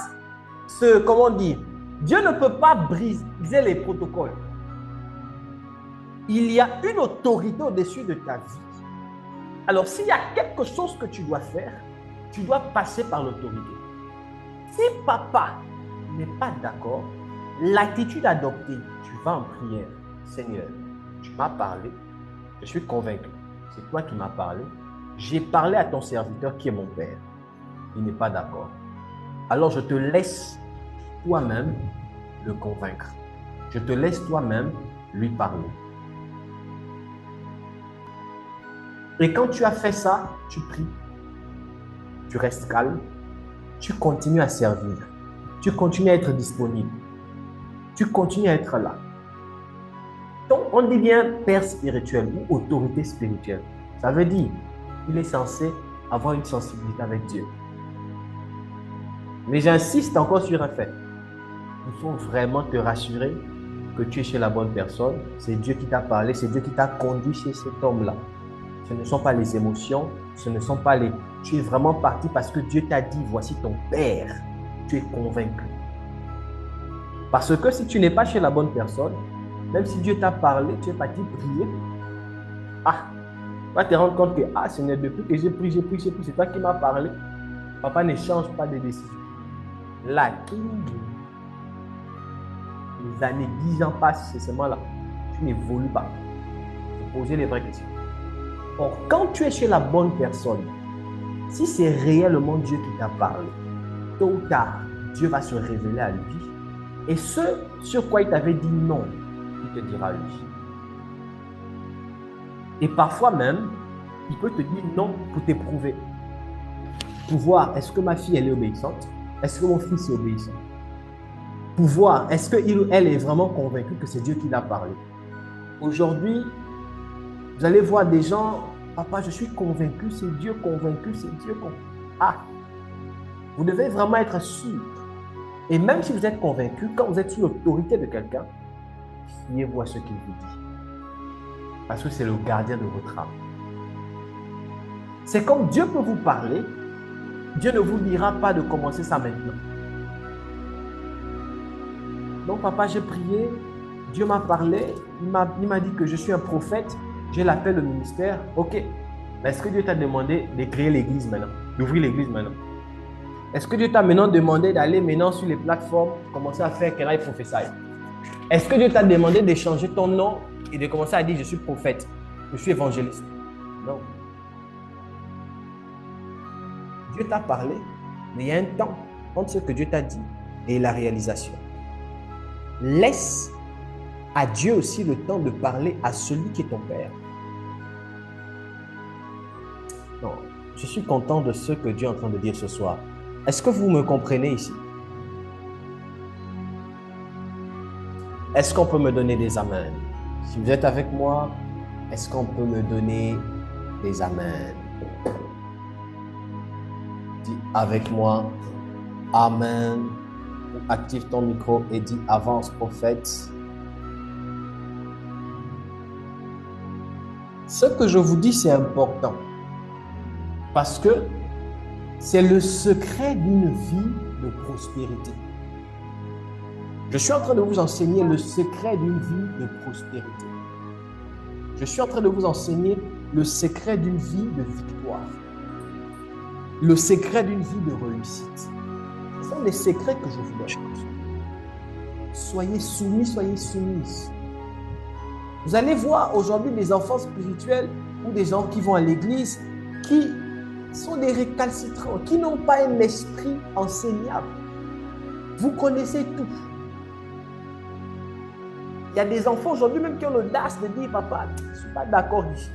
comment dire, Dieu ne peut pas briser les protocoles. Il y a une autorité au-dessus de ta vie. Alors, s'il y a quelque chose que tu dois faire, tu dois passer par l'autorité. Si papa n'est pas d'accord, l'attitude adoptée, tu vas en prière. Seigneur, tu m'as parlé, je suis convaincu. C'est toi qui m'as parlé. J'ai parlé à ton serviteur qui est mon père. Il n'est pas d'accord. Alors, je te laisse toi-même le convaincre. Je te laisse toi-même lui parler. Et quand tu as fait ça, tu pries. Tu restes calme. Tu continues à servir. Tu continues à être disponible. Tu continues à être là. Donc, on dit bien père spirituel ou autorité spirituelle. Ça veut dire qu'il est censé avoir une sensibilité avec Dieu. Mais j'insiste encore sur un fait. Il faut vraiment te rassurer que tu es chez la bonne personne. C'est Dieu qui t'a parlé, c'est Dieu qui t'a conduit chez cet homme-là. Ce ne sont pas les émotions, ce ne sont pas les... Tu es vraiment parti parce que Dieu t'a dit, voici ton père. Tu es convaincu. Parce que si tu n'es pas chez la bonne personne, même si Dieu t'a parlé, tu es parti prier. Ah, tu vas te rendre compte que, ah Seigneur, depuis que j'ai prié, c'est toi qui m'as parlé. Papa ne change pas de décision. Là, les années, 10 ans passent, c'est seulement là. Tu n'évolues pas. Il faut poser les vraies questions. Or, quand tu es chez la bonne personne, si c'est réellement Dieu qui t'a parlé, tôt ou tard, Dieu va se révéler à lui. Et ce sur quoi il t'avait dit non, il te dira lui. Et parfois même, il peut te dire non pour t'éprouver. Pour voir, est-ce que ma fille, elle est obéissante? Est-ce que mon fils est obéissant? Pour voir, est-ce qu'il ou elle est vraiment convaincu que c'est Dieu qui l'a parlé? Aujourd'hui, vous allez voir des gens, papa, je suis convaincu, c'est Dieu convaincu, c'est Dieu convaincu. Ah, vous devez vraiment être sûr. Et même si vous êtes convaincu, quand vous êtes sous l'autorité de quelqu'un, fiez-vous à ce qu'il vous dit. Parce que c'est le gardien de votre âme. C'est comme Dieu peut vous parler, Dieu ne vous dira pas de commencer ça maintenant. Donc, papa, j'ai prié, Dieu m'a parlé, il m'a dit que je suis un prophète, j'ai l'appel au ministère. Ok, mais est-ce que Dieu t'a demandé de créer l'église maintenant, d'ouvrir l'église maintenant? Est-ce que Dieu t'a maintenant demandé d'aller maintenant sur les plateformes, commencer à faire qu'elle aille prophétie? Est-ce que Dieu t'a demandé de changer ton nom et de commencer à dire je suis prophète, je suis évangéliste? Non. Dieu t'a parlé, mais il y a un temps entre ce que Dieu t'a dit et la réalisation. Laisse à Dieu aussi le temps de parler à celui qui est ton père. Non, je suis content de ce que Dieu est en train de dire ce soir. Est-ce que vous me comprenez ici? Est-ce qu'on peut me donner des amens? Si vous êtes avec moi, est-ce qu'on peut me donner des amens? Dis avec moi, amen. Active ton micro et dis avance prophète. Ce que je vous dis, c'est important parce que c'est le secret d'une vie de prospérité. Je suis en train de vous enseigner le secret d'une vie de prospérité. Je suis en train de vous enseigner le secret d'une vie de victoire. Le secret d'une vie de réussite. Ce sont les secrets que je vous donne. Soyez soumis, soyez soumises. Vous allez voir aujourd'hui des enfants spirituels ou des gens qui vont à l'église qui sont des récalcitrants, qui n'ont pas un esprit enseignable. Vous connaissez tout. Il y a des enfants aujourd'hui même qui ont l'audace de dire, papa, je ne suis pas d'accord ici.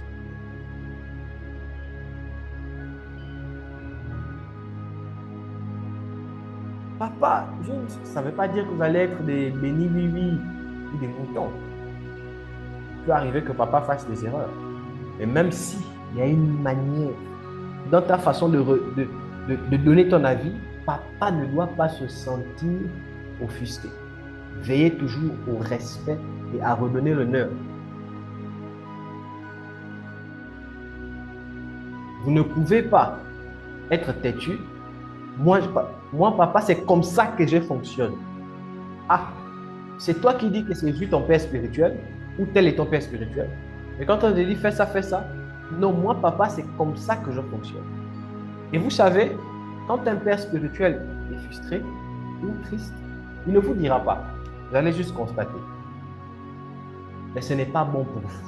Papa, ça ne veut pas dire que vous allez être des bénis oui ou des moutons. Il peut arriver que papa fasse des erreurs. Et même si il y a une manière dans ta façon de donner ton avis, papa ne doit pas se sentir offusqué. Veillez toujours au respect et à redonner l'honneur. Vous ne pouvez pas être têtu Moi, papa, c'est comme ça que je fonctionne. Ah, c'est toi qui dis que c'est lui ton père spirituel ou tel est ton père spirituel. Et quand on te dit fais ça, fais ça. Non, moi, papa, c'est comme ça que je fonctionne. Et vous savez, quand un père spirituel est frustré ou triste, il ne vous dira pas. Vous allez juste constater. Mais ce n'est pas bon pour vous.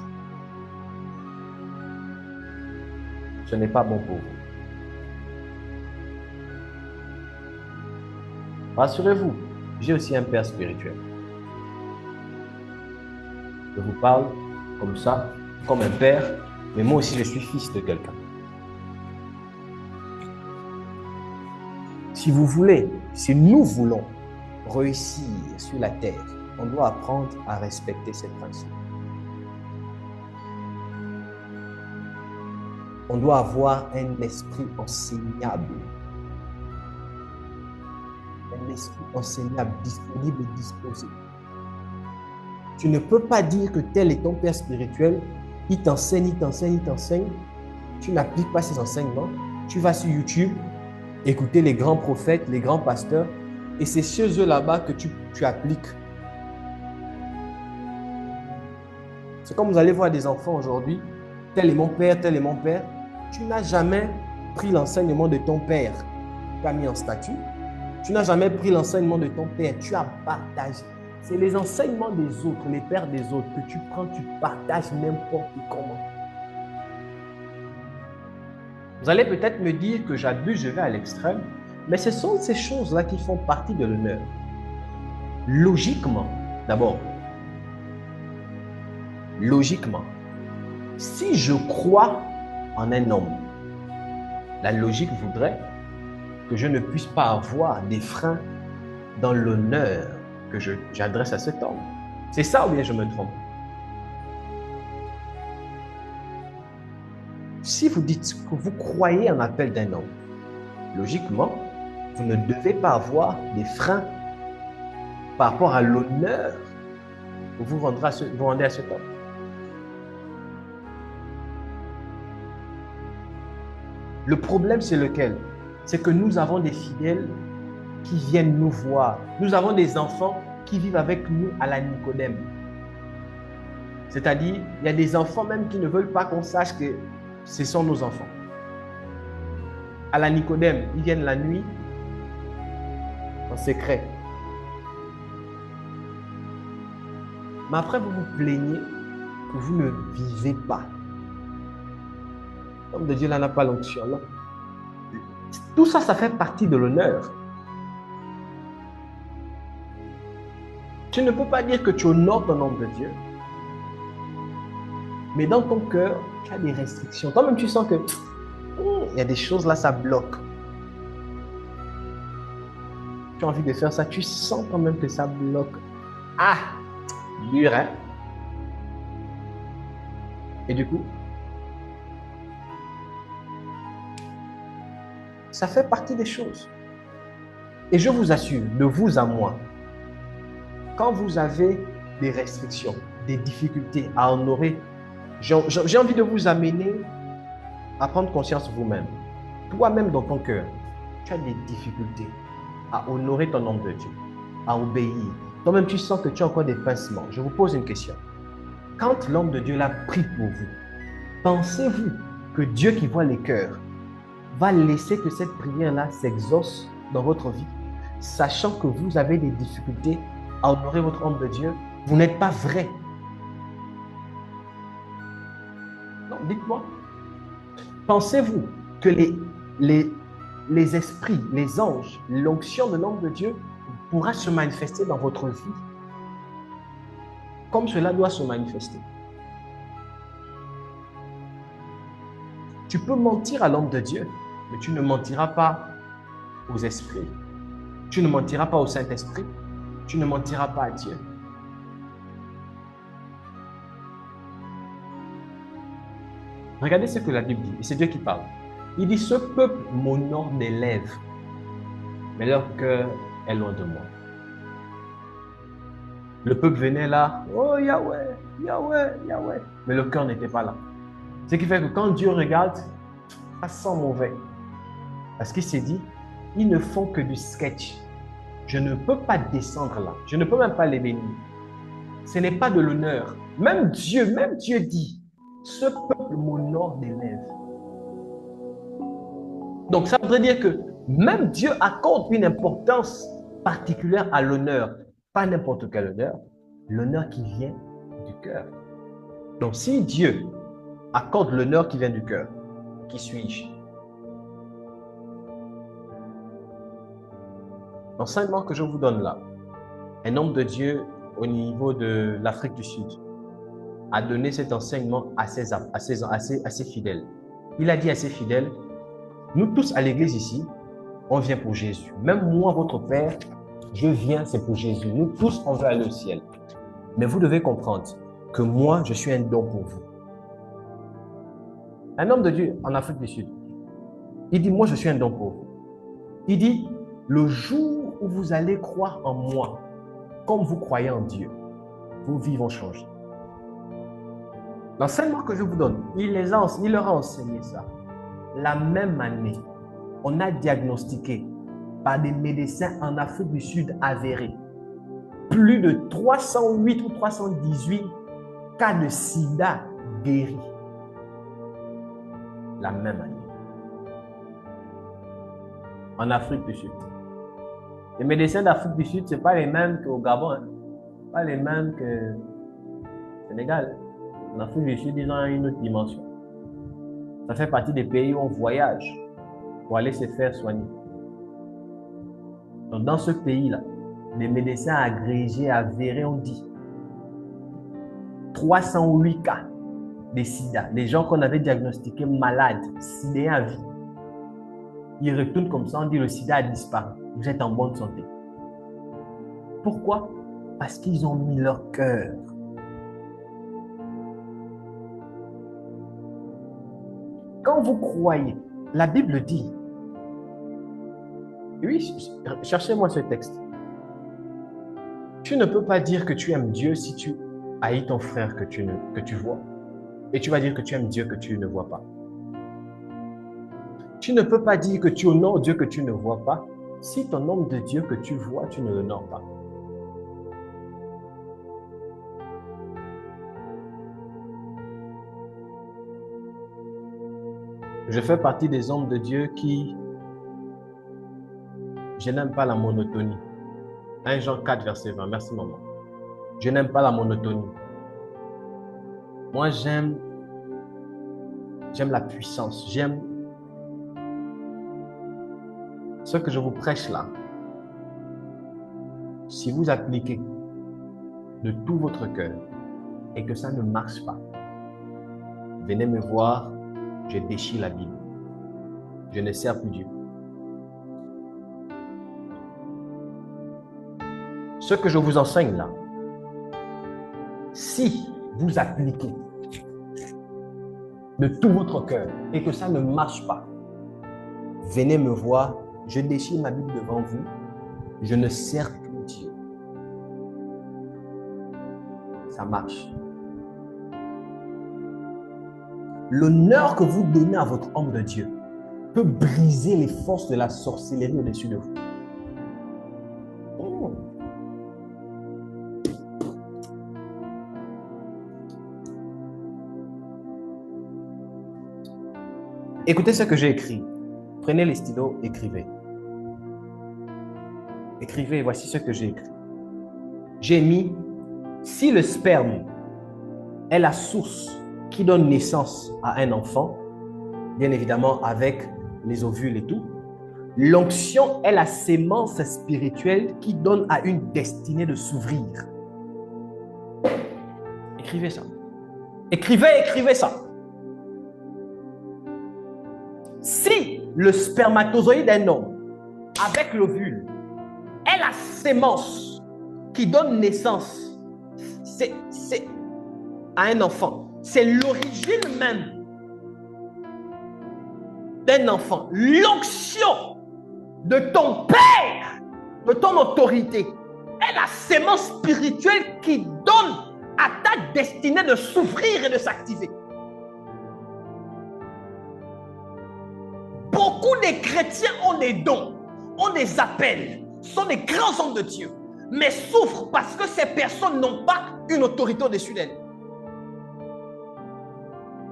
Ce n'est pas bon pour vous. Rassurez-vous, j'ai aussi un père spirituel. Je vous parle comme ça, comme un père, mais moi aussi je suis fils de quelqu'un. Si vous voulez, si nous voulons réussir sur la terre, on doit apprendre à respecter ces principes. On doit avoir un esprit enseignable. Un esprit enseignable, disponible et disposé. Tu ne peux pas dire que tel est ton père spirituel, il t'enseigne, il t'enseigne, il t'enseigne. Tu n'appliques pas ses enseignements. Tu vas sur YouTube, écouter les grands prophètes, les grands pasteurs, et c'est chez eux là-bas que tu appliques. C'est comme vous allez voir des enfants aujourd'hui, tel est mon père, tel est mon père. Tu n'as jamais pris l'enseignement de ton père, tu as mis en statut. Tu n'as jamais pris l'enseignement de ton père, tu as partagé. C'est les enseignements des autres, les pères des autres que tu prends, tu partages n'importe comment. Vous allez peut-être me dire que j'abuse, je vais à l'extrême, mais ce sont ces choses-là qui font partie de l'honneur. Logiquement, d'abord, logiquement, si je crois en un homme, la logique voudrait que je ne puisse pas avoir des freins dans l'honneur que j'adresse à cet homme. C'est ça ou bien je me trompe? Si vous dites que vous croyez en l'appel d'un homme, logiquement, vous ne devez pas avoir des freins par rapport à l'honneur que vous rendez à cet homme. Le problème, c'est lequel? C'est que nous avons des fidèles qui viennent nous voir. Nous avons des enfants qui vivent avec nous à la Nicodème. C'est-à-dire, il y a des enfants même qui ne veulent pas qu'on sache que ce sont nos enfants. À la Nicodème, ils viennent la nuit en secret. Mais après, vous vous plaignez que vous ne vivez pas. L'homme de Dieu là n'a pas l'onction là. Tout ça, ça fait partie de l'honneur. Tu ne peux pas dire que tu honores ton homme de Dieu, mais dans ton cœur, tu as des restrictions. Toi-même, tu sens que il y a des choses là, ça bloque. Tu as envie de faire ça, tu sens quand même que ça bloque. Ah, dur, hein? Et du coup, ça fait partie des choses. Et je vous assure, de vous à moi, quand vous avez des restrictions, des difficultés à honorer, j'ai envie de vous amener à prendre conscience vous-même. Toi-même dans ton cœur, tu as des difficultés à honorer ton nom de Dieu, à obéir. Toi-même, tu sens que tu as encore des pincements. Je vous pose une question. Quand l'homme de Dieu l'a pris pour vous, pensez-vous que Dieu qui voit les cœurs va laisser que cette prière-là s'exauce dans votre vie, sachant que vous avez des difficultés à honorer votre homme de Dieu? Vous n'êtes pas vrai. Non, dites-moi. Pensez-vous que les esprits, les anges, l'onction de l'homme de Dieu pourra se manifester dans votre vie comme cela doit se manifester? Tu peux mentir à l'homme de Dieu, mais tu ne mentiras pas aux esprits. Tu ne mentiras pas au Saint-Esprit. Tu ne mentiras pas à Dieu. Regardez ce que la Bible dit, et c'est Dieu qui parle. Il dit, ce peuple m'honore des lèvres, mais leur cœur est loin de moi. Le peuple venait là, oh Yahweh, Yahweh, Yahweh, mais le cœur n'était pas là. Ce qui fait que quand Dieu regarde, ça sent mauvais. Parce qu'il s'est dit, ils ne font que du sketch. Je ne peux pas descendre là. Je ne peux même pas les bénir. Ce n'est pas de l'honneur. Même Dieu dit, ce peuple m'honore des lèvres. Donc ça voudrait dire que même Dieu accorde une importance particulière à l'honneur. Pas n'importe quel honneur. L'honneur qui vient du cœur. Donc si Dieu accorde l'honneur qui vient du cœur, qui suis-je? L'enseignement que je vous donne là, un homme de Dieu au niveau de l'Afrique du Sud a donné cet enseignement à ses fidèles. Il a dit à ses fidèles, nous tous à l'église ici, on vient pour Jésus. Même moi, votre Père, je viens, c'est pour Jésus. Nous tous, on veut aller au ciel. Mais vous devez comprendre que moi, je suis un don pour vous. Un homme de Dieu en Afrique du Sud, il dit, moi, je suis un don pour vous. Il dit, le jour où vous allez croire en moi, comme vous croyez en Dieu, vos vies vont changer. L'enseignement que je vous donne, il leur a enseigné ça. La même année, on a diagnostiqué par des médecins en Afrique du Sud avérés plus de 308 ou 318 cas de sida guéris. La même année. En Afrique du Sud. Les médecins d'Afrique du Sud, ce n'est pas les mêmes qu'au Gabon, hein. Pas les mêmes que au Sénégal. En Afrique du Sud, ils ont une autre dimension. Ça fait partie des pays où on voyage pour aller se faire soigner. Donc, dans ce pays-là, les médecins agrégés, avérés, ont dit 308 cas de sida. Les gens qu'on avait diagnostiqués malades, sidéens à vie. Ils retournent comme ça, on dit le sida a disparu. Vous êtes en bonne santé. Pourquoi? Parce qu'ils ont mis leur cœur. Quand vous croyez, la Bible dit, oui, cherchez-moi ce texte. Tu ne peux pas dire que tu aimes Dieu si tu haïs ton frère que tu vois. Et tu vas dire que tu aimes Dieu que tu ne vois pas. Tu ne peux pas dire que tu honores Dieu que tu ne vois pas si ton homme de Dieu que tu vois, tu ne l'honores pas. Je fais partie des hommes de Dieu qui... Je n'aime pas la monotonie. 1 Jean 4, verset 20. Merci, maman. Je n'aime pas la monotonie. Moi, j'aime la puissance. J'aime ce que je vous prêche là. Si vous appliquez de tout votre cœur et que ça ne marche pas, venez me voir, je déchire la Bible. Je ne sers plus Dieu. Ce que je vous enseigne là, si vous appliquez de tout votre cœur et que ça ne marche pas, venez me voir, je déchire ma Bible devant vous, je ne sers plus Dieu. Ça marche. L'honneur que vous donnez à votre homme de Dieu peut briser les forces de la sorcellerie au-dessus de vous. Écoutez ce que j'ai écrit. Prenez les stylos, écrivez. Écrivez, voici ce que j'ai écrit. J'ai mis, si le sperme est la source qui donne naissance à un enfant, bien évidemment avec les ovules et tout, l'onction est la sémence spirituelle qui donne à une destinée de s'ouvrir. Écrivez ça. Écrivez ça. Si le spermatozoïde d'un homme avec l'ovule est la sémence qui donne naissance à un enfant, c'est l'origine même d'un enfant. L'onction de ton père, de ton autorité, est la sémence spirituelle qui donne à ta destinée de s'ouvrir et de s'activer. Beaucoup de chrétiens ont des dons. ont des appels, sont des grands hommes de Dieu, mais souffrent parce que ces personnes n'ont pas une autorité au-dessus d'elles.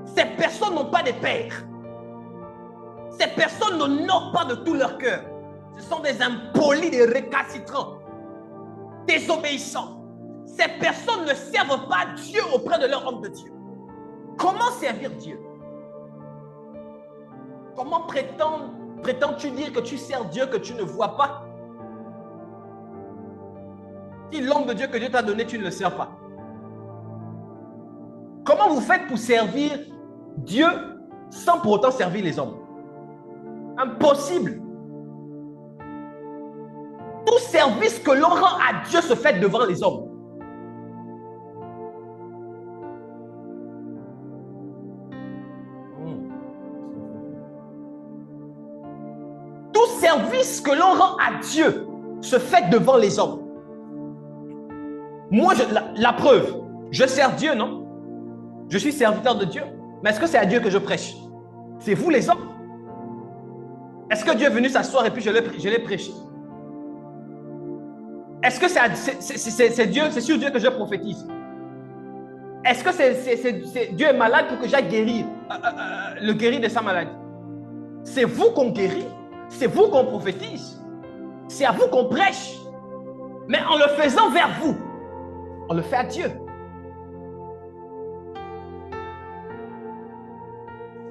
Ces personnes n'ont pas de pères. Ces personnes n'honorent pas de tout leur cœur. Ce sont des impolis, des récalcitrants, désobéissants. Ces personnes ne servent pas Dieu auprès de leur homme de Dieu. Comment servir Dieu? Comment prétends-tu dire que tu sers Dieu que tu ne vois pas? Si l'homme de Dieu que Dieu t'a donné, tu ne le sers pas. Comment vous faites pour servir Dieu sans pour autant servir les hommes? Impossible. Tout service que l'on rend à Dieu se fait devant les hommes. Tout service que l'on rend à Dieu se fait devant les hommes. Moi, la preuve, je sers Dieu, non? Je suis serviteur de Dieu. Mais est-ce que c'est à Dieu que je prêche? C'est vous les hommes. Est-ce que Dieu est venu s'asseoir et puis je l'ai prêché? Est-ce que c'est Dieu, c'est sur Dieu que je prophétise? Est-ce que Dieu est malade pour que j'aille guérir, le guérir de sa maladie? C'est vous qu'on guérit, c'est vous qu'on prophétise, c'est à vous qu'on prêche. Mais en le faisant vers vous, on le fait à Dieu.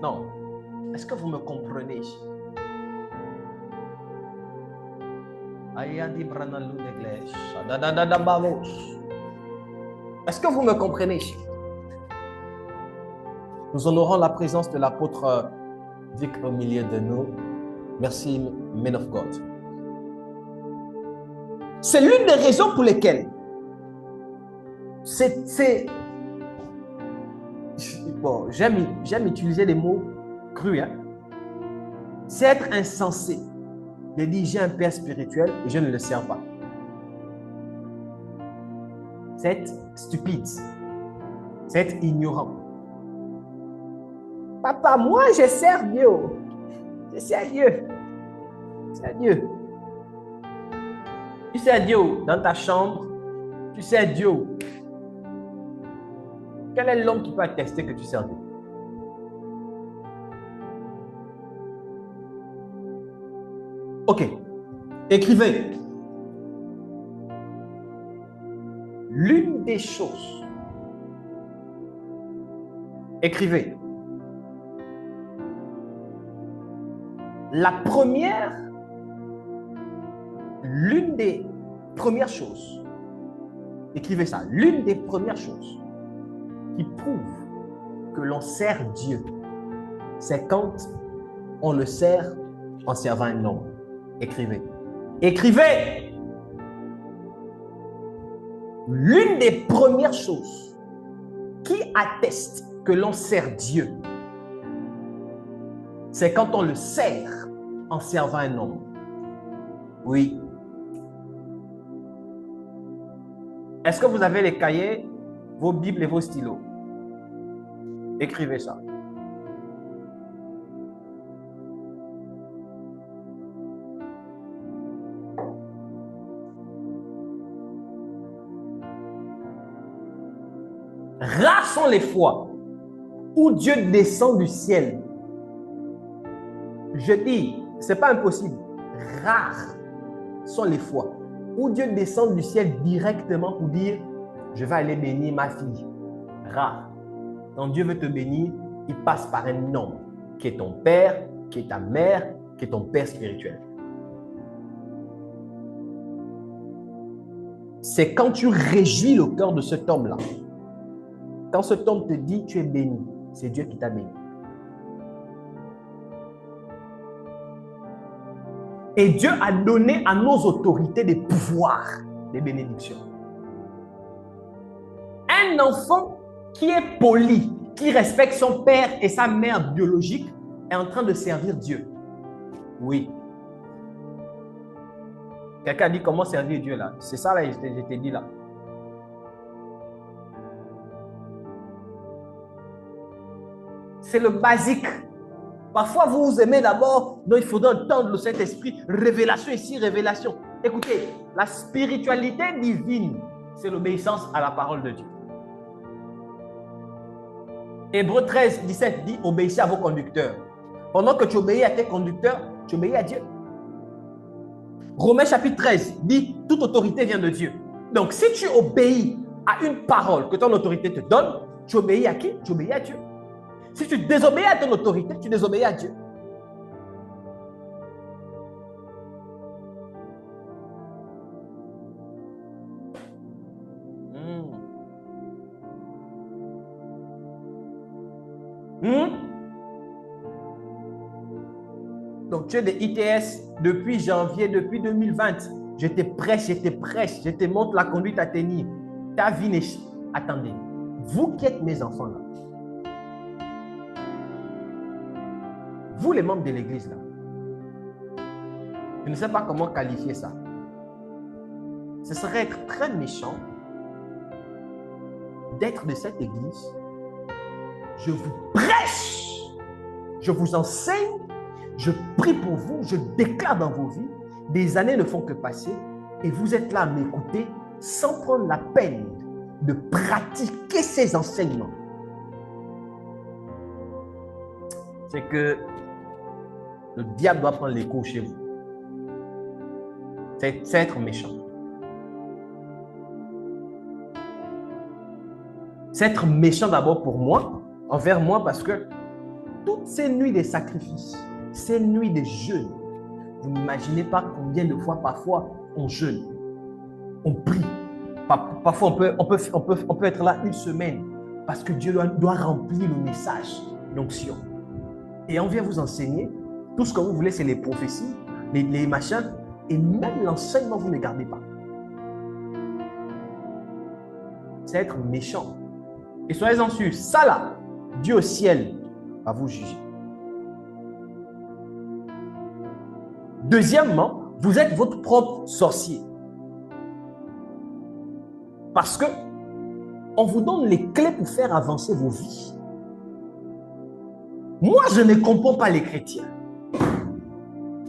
Non. Est-ce que vous me comprenez? Est-ce que vous me comprenez? Nous honorons la présence de l'apôtre Vic au milieu de nous. Merci, men of God. C'est l'une des raisons pour lesquelles bon, j'aime utiliser les mots crus. Hein? C'est être insensé de dire j'ai un père spirituel et je ne le sers pas. C'est être stupide. C'est être ignorant. Papa, moi je sers Dieu. Je sers Dieu. Je sers Dieu. Tu sers Dieu dans ta chambre. Tu sers Dieu. Quel est l'homme qui peut attester que tu sers Dieu? Ok. Écrivez. L'une des choses. Écrivez. La première, l'une des premières choses. Écrivez ça. L'une des premières choses qui prouve que l'on sert Dieu, c'est quand on le sert en servant un homme. Écrivez. Écrivez! L'une des premières choses qui atteste que l'on sert Dieu, c'est quand on le sert en servant un homme. Oui. Est-ce que vous avez les cahiers, vos Bibles et vos stylos? Écrivez ça. Rares sont les fois où Dieu descend du ciel. Je dis, ce n'est pas impossible. Rares sont les fois où Dieu descend du ciel directement pour dire, je vais aller bénir ma fille. Rare. Quand Dieu veut te bénir, il passe par un homme qui est ton père, qui est ta mère, qui est ton père spirituel. C'est quand tu réjouis le cœur de cet homme-là. Quand cet homme te dit, tu es béni, c'est Dieu qui t'a béni. Et Dieu a donné à nos autorités des pouvoirs, des bénédictions. Un enfant qui est poli, qui respecte son père et sa mère biologique, est en train de servir Dieu. Oui. Quelqu'un a dit comment servir Dieu là. C'est ça là, je t'ai dit là. C'est le basique. Parfois, vous aimez d'abord, non, il faudra entendre le Saint-Esprit, révélation ici, révélation. Écoutez, la spiritualité divine, c'est l'obéissance à la parole de Dieu. Hébreux 13, 17 dit, obéissez à vos conducteurs. Pendant que tu obéis à tes conducteurs, tu obéis à Dieu. Romains chapitre 13 dit, toute autorité vient de Dieu. Donc, si tu obéis à une parole que ton autorité te donne, tu obéis à qui? Tu obéis à Dieu. Si tu désobéis à ton autorité, tu désobéis à Dieu. Donc, tu es des ITS depuis janvier, depuis 2020. Je te prêche, je te montre la conduite à tenir. Ta vie n'est... Attendez, vous qui êtes mes enfants là, vous les membres de l'église là, je ne sais pas comment qualifier ça. Ce serait être très méchant d'être de cette église. Je vous prêche, je vous enseigne, je prie pour vous, je déclare dans vos vies, des années ne font que passer et vous êtes là à m'écouter sans prendre la peine de pratiquer ces enseignements. C'est que le diable doit prendre les coups chez vous. C'est être méchant. C'est être méchant d'abord pour moi, envers moi, parce que toutes ces nuits de sacrifices, ces nuits de jeûne, vous n'imaginez pas combien de fois, parfois, on jeûne, on prie. Parfois, on peut être là une semaine parce que Dieu doit remplir le message d'onction. Et on vient vous enseigner, tout ce que vous voulez, c'est les prophéties, les machins, et même l'enseignement, vous ne gardez pas. C'est être méchant. Et soyez-en sûrs, ça là, Dieu au ciel va vous juger. Deuxièmement, vous êtes votre propre sorcier. Parce que on vous donne les clés pour faire avancer vos vies. Moi, je ne comprends pas les chrétiens.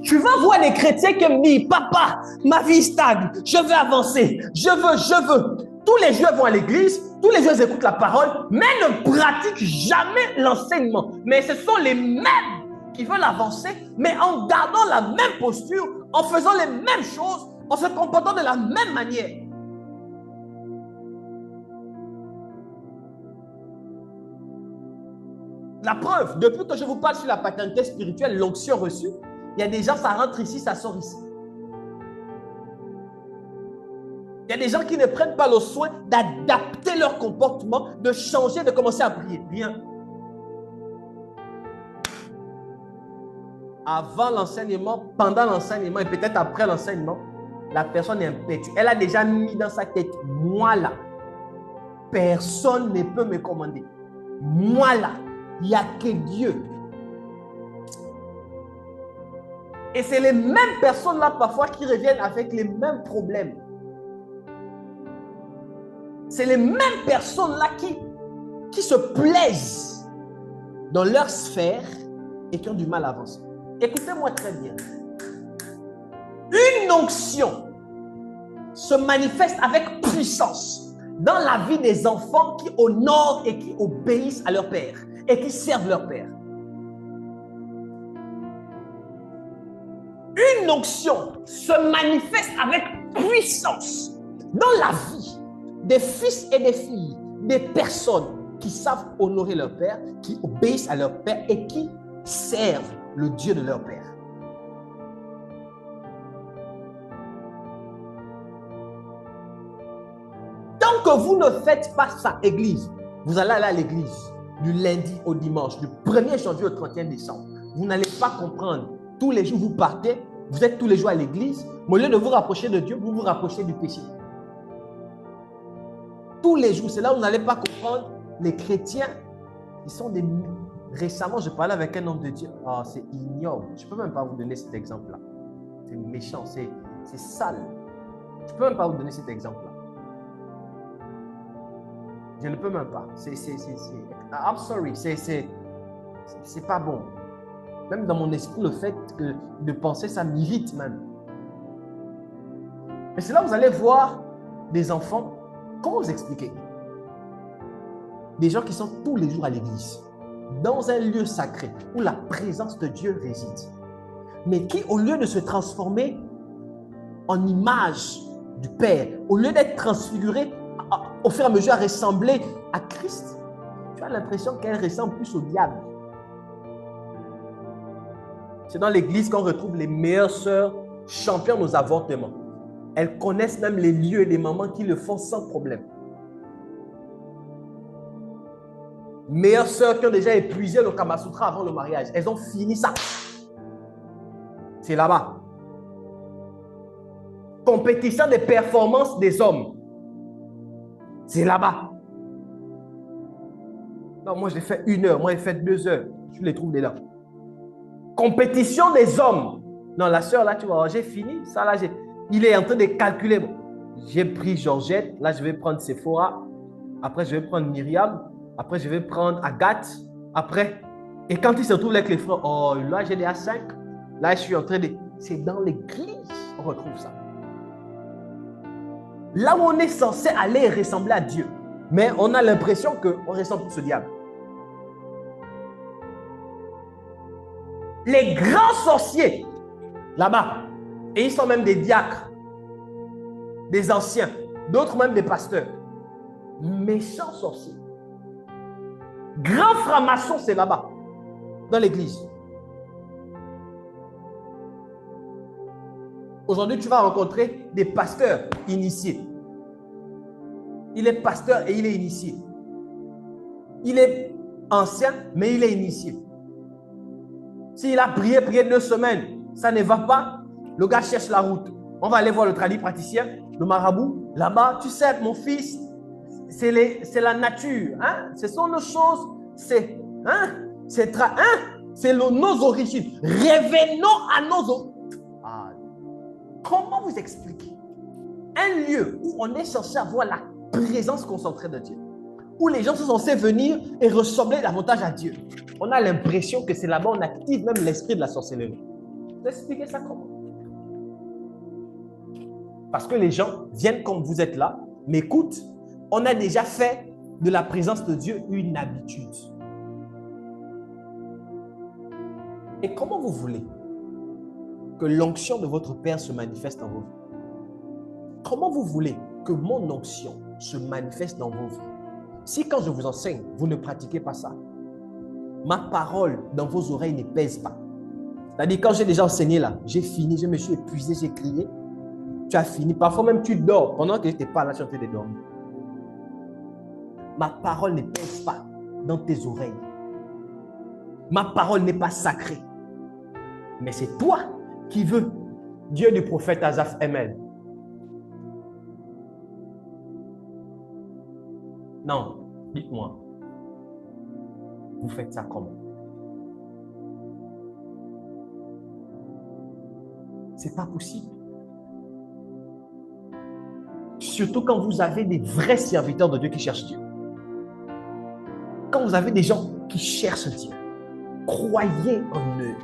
Tu vas voir les chrétiens qui me disent, papa, ma vie stagne, je veux avancer, je veux. Tous les jours, ils vont à l'église, tous les jours, ils écoutent la parole, mais ne pratiquent jamais l'enseignement. Mais ce sont les mêmes qui veulent avancer, mais en gardant la même posture, en faisant les mêmes choses, en se comportant de la même manière. La preuve, depuis que je vous parle sur la paternité spirituelle, l'onction reçue, il y a des gens, ça rentre ici, ça sort ici. Il y a des gens qui ne prennent pas le soin d'adapter leur comportement, de changer, de commencer à prier. Rien. Avant l'enseignement, pendant l'enseignement et peut-être après l'enseignement, la personne est impétue. Elle a déjà mis dans sa tête, moi là, personne ne peut me commander. Moi là, il n'y a que Dieu. Et c'est les mêmes personnes là parfois qui reviennent avec les mêmes problèmes. C'est les mêmes personnes là qui se plaisent dans leur sphère et qui ont du mal à avancer. Écoutez-moi très bien. Une onction se manifeste avec puissance dans la vie des enfants qui honorent et qui obéissent à leur père et qui servent leur père. Une onction se manifeste avec puissance dans la vie des fils et des filles, des personnes qui savent honorer leur père, qui obéissent à leur père et qui servent le Dieu de leur père. Tant que vous ne faites pas ça, église, vous allez aller à l'église du lundi au dimanche, du 1er janvier au 31 décembre. Vous n'allez pas comprendre. Tous les jours, vous partez, vous êtes tous les jours à l'église, mais au lieu de vous rapprocher de Dieu, vous vous rapprochez du péché. Tous les jours, c'est là où vous n'allez pas comprendre. Les chrétiens, ils sont des... Récemment, je parlais avec un homme de Dieu. Oh, c'est ignoble. Je ne peux même pas vous donner cet exemple-là. C'est méchant, c'est sale. Je ne peux même pas vous donner cet exemple-là. Je ne peux même pas. I'm sorry, c'est pas bon. Même dans mon esprit, le fait de penser, ça m'irrite même. Mais c'est là que vous allez voir des enfants, comment vous expliquer? Des gens qui sont tous les jours à l'église, dans un lieu sacré où la présence de Dieu réside, mais qui, au lieu de se transformer en image du Père, au lieu d'être transfiguré au fur et à mesure à ressembler à Christ, tu as l'impression qu'elle ressemble plus au diable. C'est dans l'église qu'on retrouve les meilleures sœurs championnes aux avortements. Elles connaissent même les lieux et les mamans qui le font sans problème. Meilleures sœurs qui ont déjà épuisé le Kama Sutra avant le mariage. Elles ont fini ça. C'est là-bas. Compétition des performances des hommes. C'est là-bas. Non, moi j'ai fait 1 heure, moi j'ai fait 2 heures. Je les trouve dedans. Compétition des hommes. Non, la sœur là, tu vois, j'ai fini. Ça là, il est en train de calculer. Bon, j'ai pris Georgette. Là, je vais prendre Sephora. Après, je vais prendre Myriam. Après, je vais prendre Agathe. Après, et quand il se retrouve avec les frères, oh, là, j'ai déjà 5. Là, je suis en train de... C'est dans l'église on retrouve ça. Là où on est censé aller ressembler à Dieu. Mais on a l'impression qu'on ressemble plus au diable. Les grands sorciers, là-bas, et ils sont même des diacres, des anciens, d'autres même des pasteurs. Méchants sorciers. Grand franc-maçon, c'est là-bas, dans l'église. Aujourd'hui, tu vas rencontrer des pasteurs initiés. Il est pasteur et il est initié. Il est ancien, mais il est initié. S'il a prié 2 semaines, ça ne va pas, le gars cherche la route. On va aller voir le tradit praticien, le marabout. Là-bas, tu sais, mon fils, c'est la nature. Hein? Ce sont nos choses. C'est nos origines. Revenons à nos origines. Ah. Comment vous expliquer un lieu où on est censé avoir la présence concentrée de Dieu, où les gens sont censés venir et ressembler davantage à Dieu? On a l'impression que c'est là-bas on active même l'esprit de la sorcellerie. Vous expliquez ça comment? Parce que les gens viennent comme vous êtes là, mais écoute, on a déjà fait de la présence de Dieu une habitude. Et comment vous voulez que l'onction de votre Père se manifeste dans vos vies? Comment vous voulez que mon onction se manifeste dans vos vies si quand je vous enseigne, vous ne pratiquez pas ça? Ma parole dans vos oreilles ne pèse pas. C'est-à-dire quand j'ai déjà enseigné là, j'ai fini, je me suis épuisé, j'ai crié. Tu as fini. Parfois même tu dors. Pendant que je n'étais pas là, tu es en train de dormir. Ma parole ne pèse pas dans tes oreilles. Ma parole n'est pas sacrée. Mais c'est toi qui veux. Dieu du prophète Asaph Emel. Non, dites-moi. Vous faites ça comment? C'est pas possible. Surtout quand vous avez des vrais serviteurs de Dieu qui cherchent Dieu. Quand vous avez des gens qui cherchent Dieu, croyez en eux.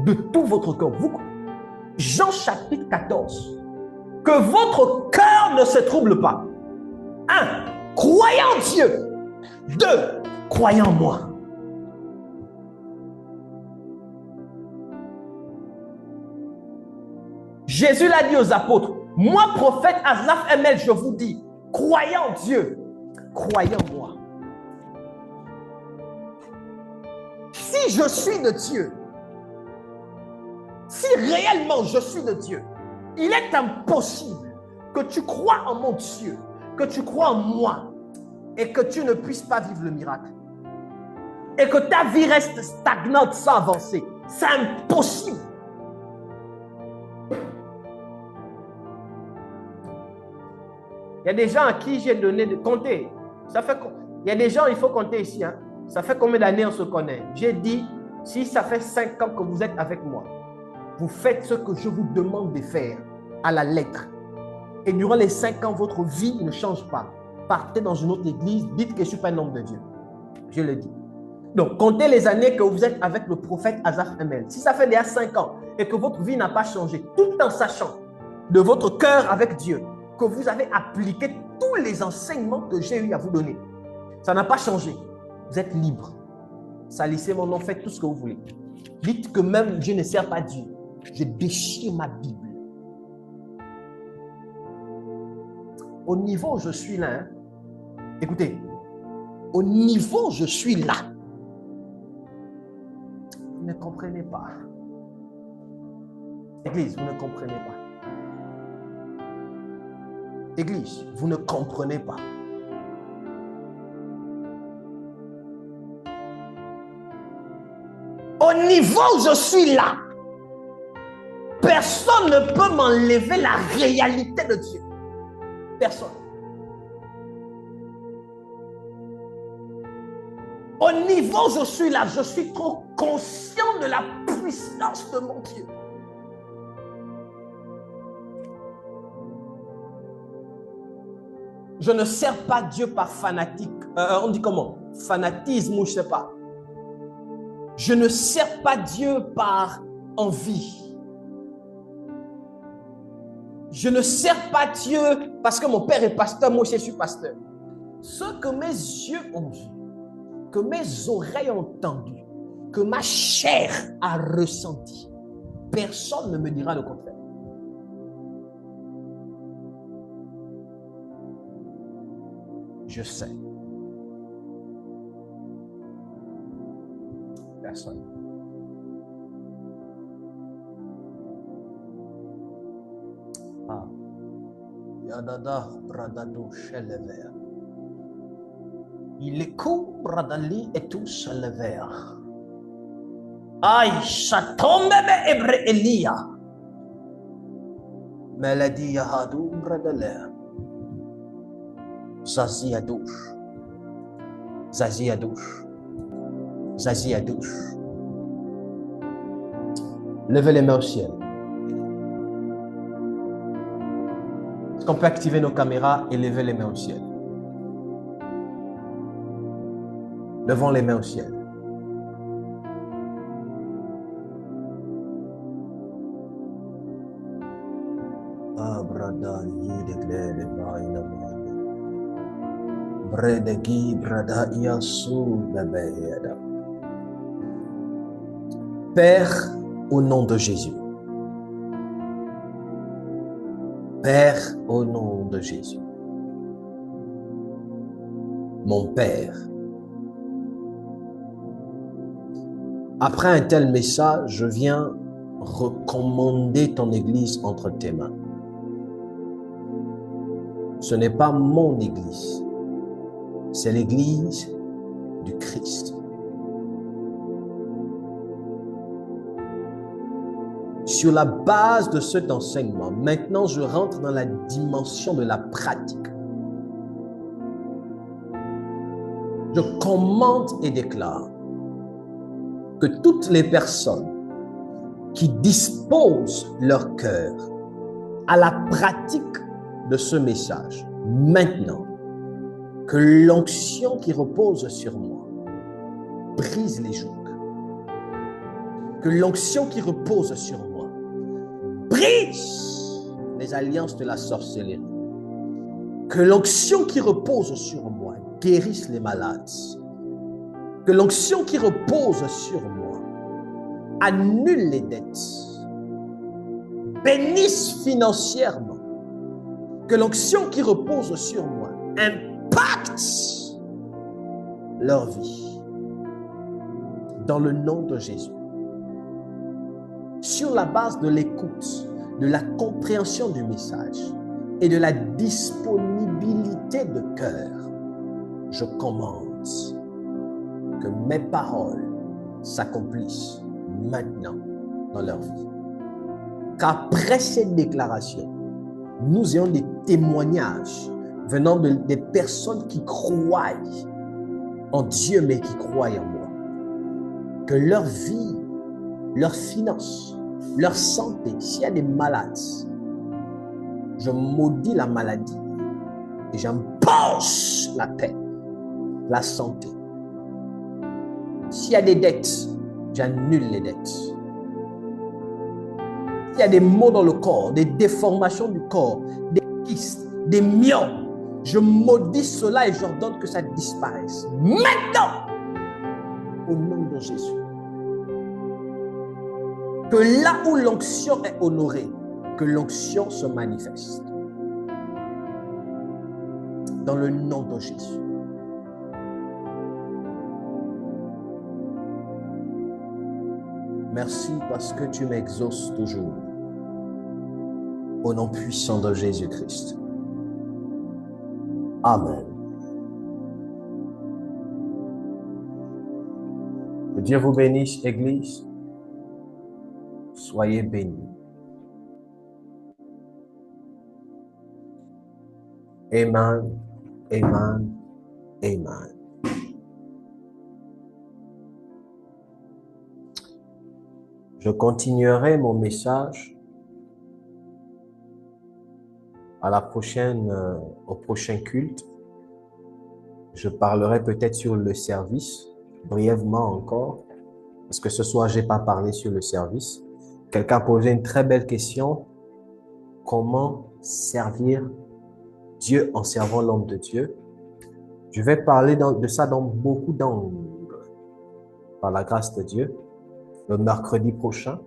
De tout votre cœur. Jean chapitre 14. Que votre cœur ne se trouble pas. 1. Croyez en Dieu. 2. Croyez en moi. Jésus l'a dit aux apôtres. Moi, prophète Asaph Emel, je vous dis, croyez en Dieu. Croyez en moi. Si je suis de Dieu, si réellement je suis de Dieu, il est impossible que tu crois en mon Dieu, que tu crois en moi et que tu ne puisses pas vivre le miracle. Et que ta vie reste stagnante sans avancer. C'est impossible. Il y a des gens à qui j'ai donné de compter. Il y a des gens, il faut compter ici. Hein. Ça fait combien d'années on se connaît? J'ai dit, si ça fait 5 ans que vous êtes avec moi, vous faites ce que je vous demande de faire à la lettre. Et durant les 5 ans, votre vie ne change pas. Partez dans une autre église, dites que je ne suis pas un homme de Dieu. Je le dis. Donc, comptez les années que vous êtes avec le prophète Asaph Emel. Si ça fait déjà 5 ans et que votre vie n'a pas changé, tout en sachant de votre cœur avec Dieu, que vous avez appliqué tous les enseignements que j'ai eu à vous donner, ça n'a pas changé. Vous êtes libre. Salissez mon nom, faites tout ce que vous voulez. Dites que même Dieu ne sert pas Dieu. Je déchire ma Bible. Au niveau où je suis là, hein, écoutez, au niveau où je suis là, vous ne comprenez pas. Église, vous ne comprenez pas. Église, vous ne comprenez pas. Au niveau où je suis là, personne ne peut m'enlever la réalité de Dieu. Personne. Au niveau où je suis là, je suis trop conscient de la puissance de mon Dieu. Je ne sers pas Dieu par fanatique. On dit comment? Fanatisme ou je ne sais pas. Je ne sers pas Dieu par envie. Je ne sers pas Dieu parce que mon père est pasteur, moi aussi je suis pasteur. Ce que mes yeux ont vu, que mes oreilles ont entendu, que ma chair a ressenti, personne ne me dira le contraire. Je sais. Personne. Ah. Yadada bradado chelevea. Il est court bradali et tout chelevea. Aïe, chatombe me ebre elia. Melody yahadu bradalea. Zazie à douche. Zazie à douche. Zazie à douche. Levez les mains au ciel. Est-ce qu'on peut activer nos caméras et lever les mains au ciel? Levons les mains au ciel. Abrada yidegre de baina. Père, au nom de Jésus. Père, au nom de Jésus. Mon Père, après un tel message, je viens recommander ton Église entre tes mains. Ce n'est pas mon Église. C'est l'Église du Christ. Sur la base de cet enseignement, maintenant je rentre dans la dimension de la pratique. Je commande et déclare que toutes les personnes qui disposent leur cœur à la pratique de ce message, maintenant, que l'onction qui repose sur moi brise les jougs. Que l'onction qui repose sur moi brise les alliances de la sorcellerie. Que l'onction qui repose sur moi guérisse les malades. Que l'onction qui repose sur moi annule les dettes. Bénisse financièrement. Que l'onction qui repose sur moi impacte leur vie. Dans le nom de Jésus. Sur la base de l'écoute, de la compréhension du message et de la disponibilité de cœur, je commande que mes paroles s'accomplissent maintenant dans leur vie. Qu'après cette déclaration, nous ayons des témoignages venant des personnes qui croient en Dieu, mais qui croient en moi. Que leur vie, leurs finances, leur santé, s'il y a des malades, je maudis la maladie et j'empoche la paix, la santé. S'il y a des dettes, j'annule les dettes. S'il y a des maux dans le corps, des déformations du corps, des kystes, des myomes, je maudis cela et j'ordonne que ça disparaisse. Maintenant, au nom de Jésus. Que là où l'onction est honorée, que l'onction se manifeste. Dans le nom de Jésus. Merci parce que tu m'exauces toujours. Au nom puissant de Jésus-Christ. Amen. Que Dieu vous bénisse, Église. Soyez bénis. Amen, amen, amen. Je continuerai mon message à la prochaine, au prochain culte. Je parlerai peut-être sur le service, brièvement encore, parce que ce soir, je n'ai pas parlé sur le service. Quelqu'un a posé une très belle question. Comment servir Dieu en servant l'homme de Dieu? Je vais parler de ça dans beaucoup d'angles, par la grâce de Dieu, le mercredi prochain.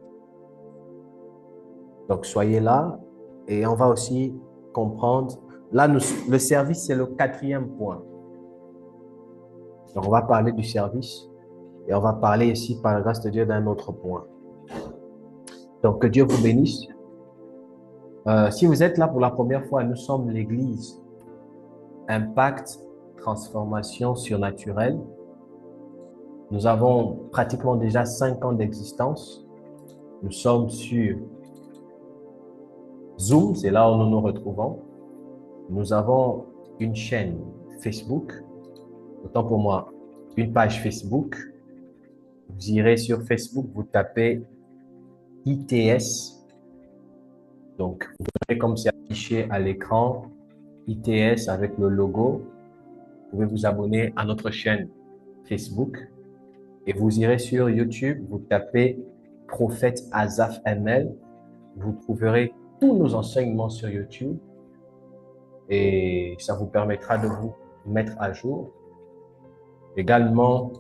Donc, soyez là et on va aussi comprendre. Là, le service, c'est le 4e point. Donc, on va parler du service et on va parler ici, par la grâce de Dieu, d'un autre point. Donc, que Dieu vous bénisse. Si vous êtes là pour la première fois, nous sommes l'Église Impact Transformation Surnaturelle. Nous avons pratiquement déjà 5 ans d'existence. Nous sommes sur Zoom, c'est là où nous nous retrouvons. Nous avons une chaîne Facebook, autant pour moi, une page Facebook. Vous irez sur Facebook, vous tapez ITS. Donc, vous verrez comme c'est affiché à l'écran, ITS avec le logo. Vous pouvez vous abonner à notre chaîne Facebook. Et vous irez sur YouTube, vous tapez Prophète Asaph ML. Vous trouverez tous nos enseignements sur YouTube. Et ça vous permettra de vous mettre à jour. Également,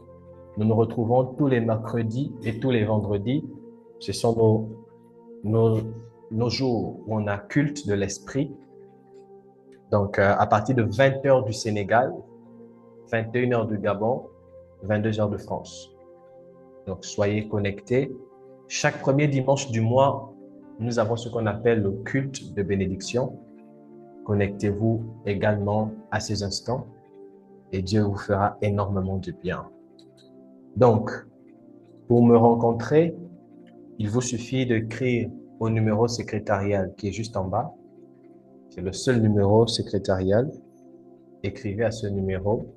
nous nous retrouvons tous les mercredis et tous les vendredis. Ce sont nos jours où on a culte de l'esprit. Donc, à partir de 20h du Sénégal, 21h du Gabon, 22h de France. Donc, soyez connectés. Chaque premier dimanche du mois, nous avons ce qu'on appelle le culte de bénédiction. Connectez-vous également à ces instants et Dieu vous fera énormément de bien. Donc, pour me rencontrer, il vous suffit d'écrire au numéro secrétarial qui est juste en bas. C'est le seul numéro secrétarial. Écrivez à ce numéro.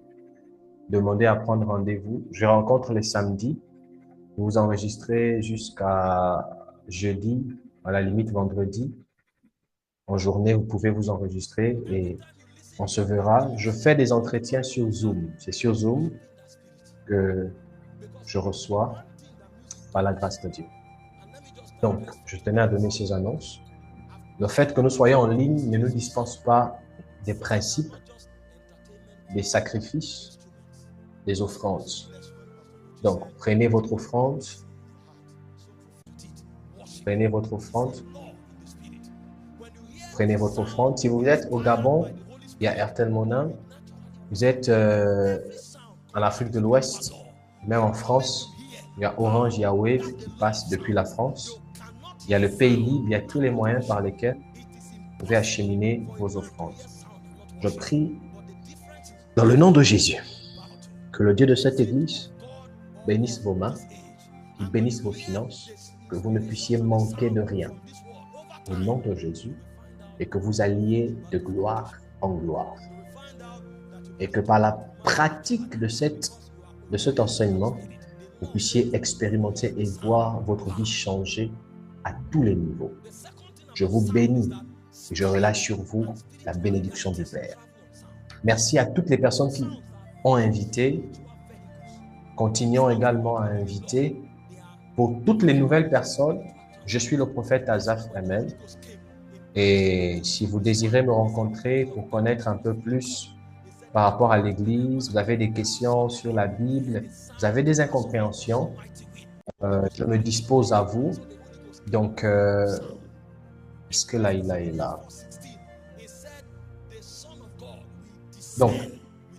Demandez à prendre rendez-vous. Je rencontre les samedis. Vous vous enregistrez jusqu'à jeudi, à la limite vendredi. En journée, vous pouvez vous enregistrer et on se verra. Je fais des entretiens sur Zoom. C'est sur Zoom que je reçois par la grâce de Dieu. Donc, je tenais à donner ces annonces. Le fait que nous soyons en ligne ne nous dispense pas des principes, des sacrifices, des offrandes. Donc, prenez votre offrande. Prenez votre offrande. Prenez votre offrande. Si vous êtes au Gabon, il y a Airtel Money. Vous êtes en Afrique de l'Ouest, même en France, il y a Orange, il y a Wave qui passe depuis la France. Il y a le Paylib, il y a tous les moyens par lesquels vous pouvez acheminer vos offrandes. Je prie dans le nom de Jésus que le Dieu de cette église bénisse vos mains, qu'il bénisse vos finances, que vous ne puissiez manquer de rien. Au nom de Jésus, et que vous alliez de gloire en gloire. Et que par la pratique de cet enseignement, vous puissiez expérimenter et voir votre vie changer à tous les niveaux. Je vous bénis et je relâche sur vous la bénédiction du Père. Merci à toutes les personnes qui ont invité Continuons également à inviter pour toutes les nouvelles personnes. Je suis le prophète Asaph Amen. Et si vous désirez me rencontrer pour connaître un peu plus par rapport à l'Église, vous avez des questions sur la Bible, vous avez des incompréhensions, je me dispose à vous. Donc, est-ce que là, il est là? Donc,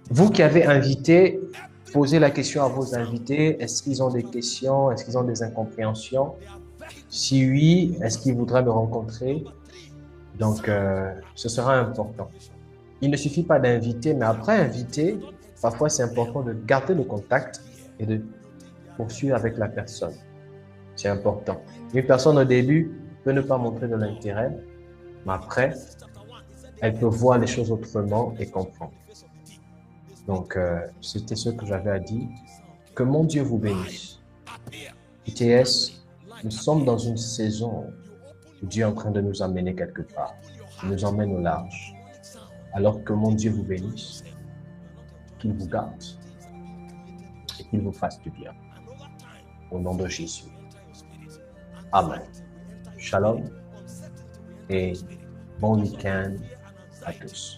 vous qui avez invité, posez la question à vos invités. Est-ce qu'ils ont des questions? Est-ce qu'ils ont des incompréhensions? Si oui, est-ce qu'ils voudraient me rencontrer? Donc, ce sera important. Il ne suffit pas d'inviter, mais après inviter, parfois c'est important de garder le contact et de poursuivre avec la personne. C'est important. Une personne au début peut ne pas montrer de l'intérêt, mais après, elle peut voir les choses autrement et comprendre. Donc, c'était ce que j'avais à dire. Que mon Dieu vous bénisse. ITS, nous sommes dans une saison où Dieu est en train de nous emmener quelque part. Il nous emmène au large. Alors que mon Dieu vous bénisse, qu'il vous garde et qu'il vous fasse du bien. Au nom de Jésus. Amen. Shalom et bon week-end à tous.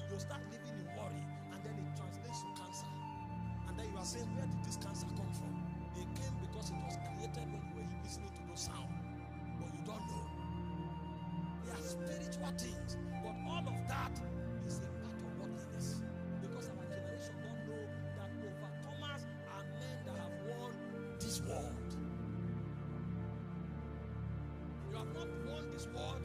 You have not won this world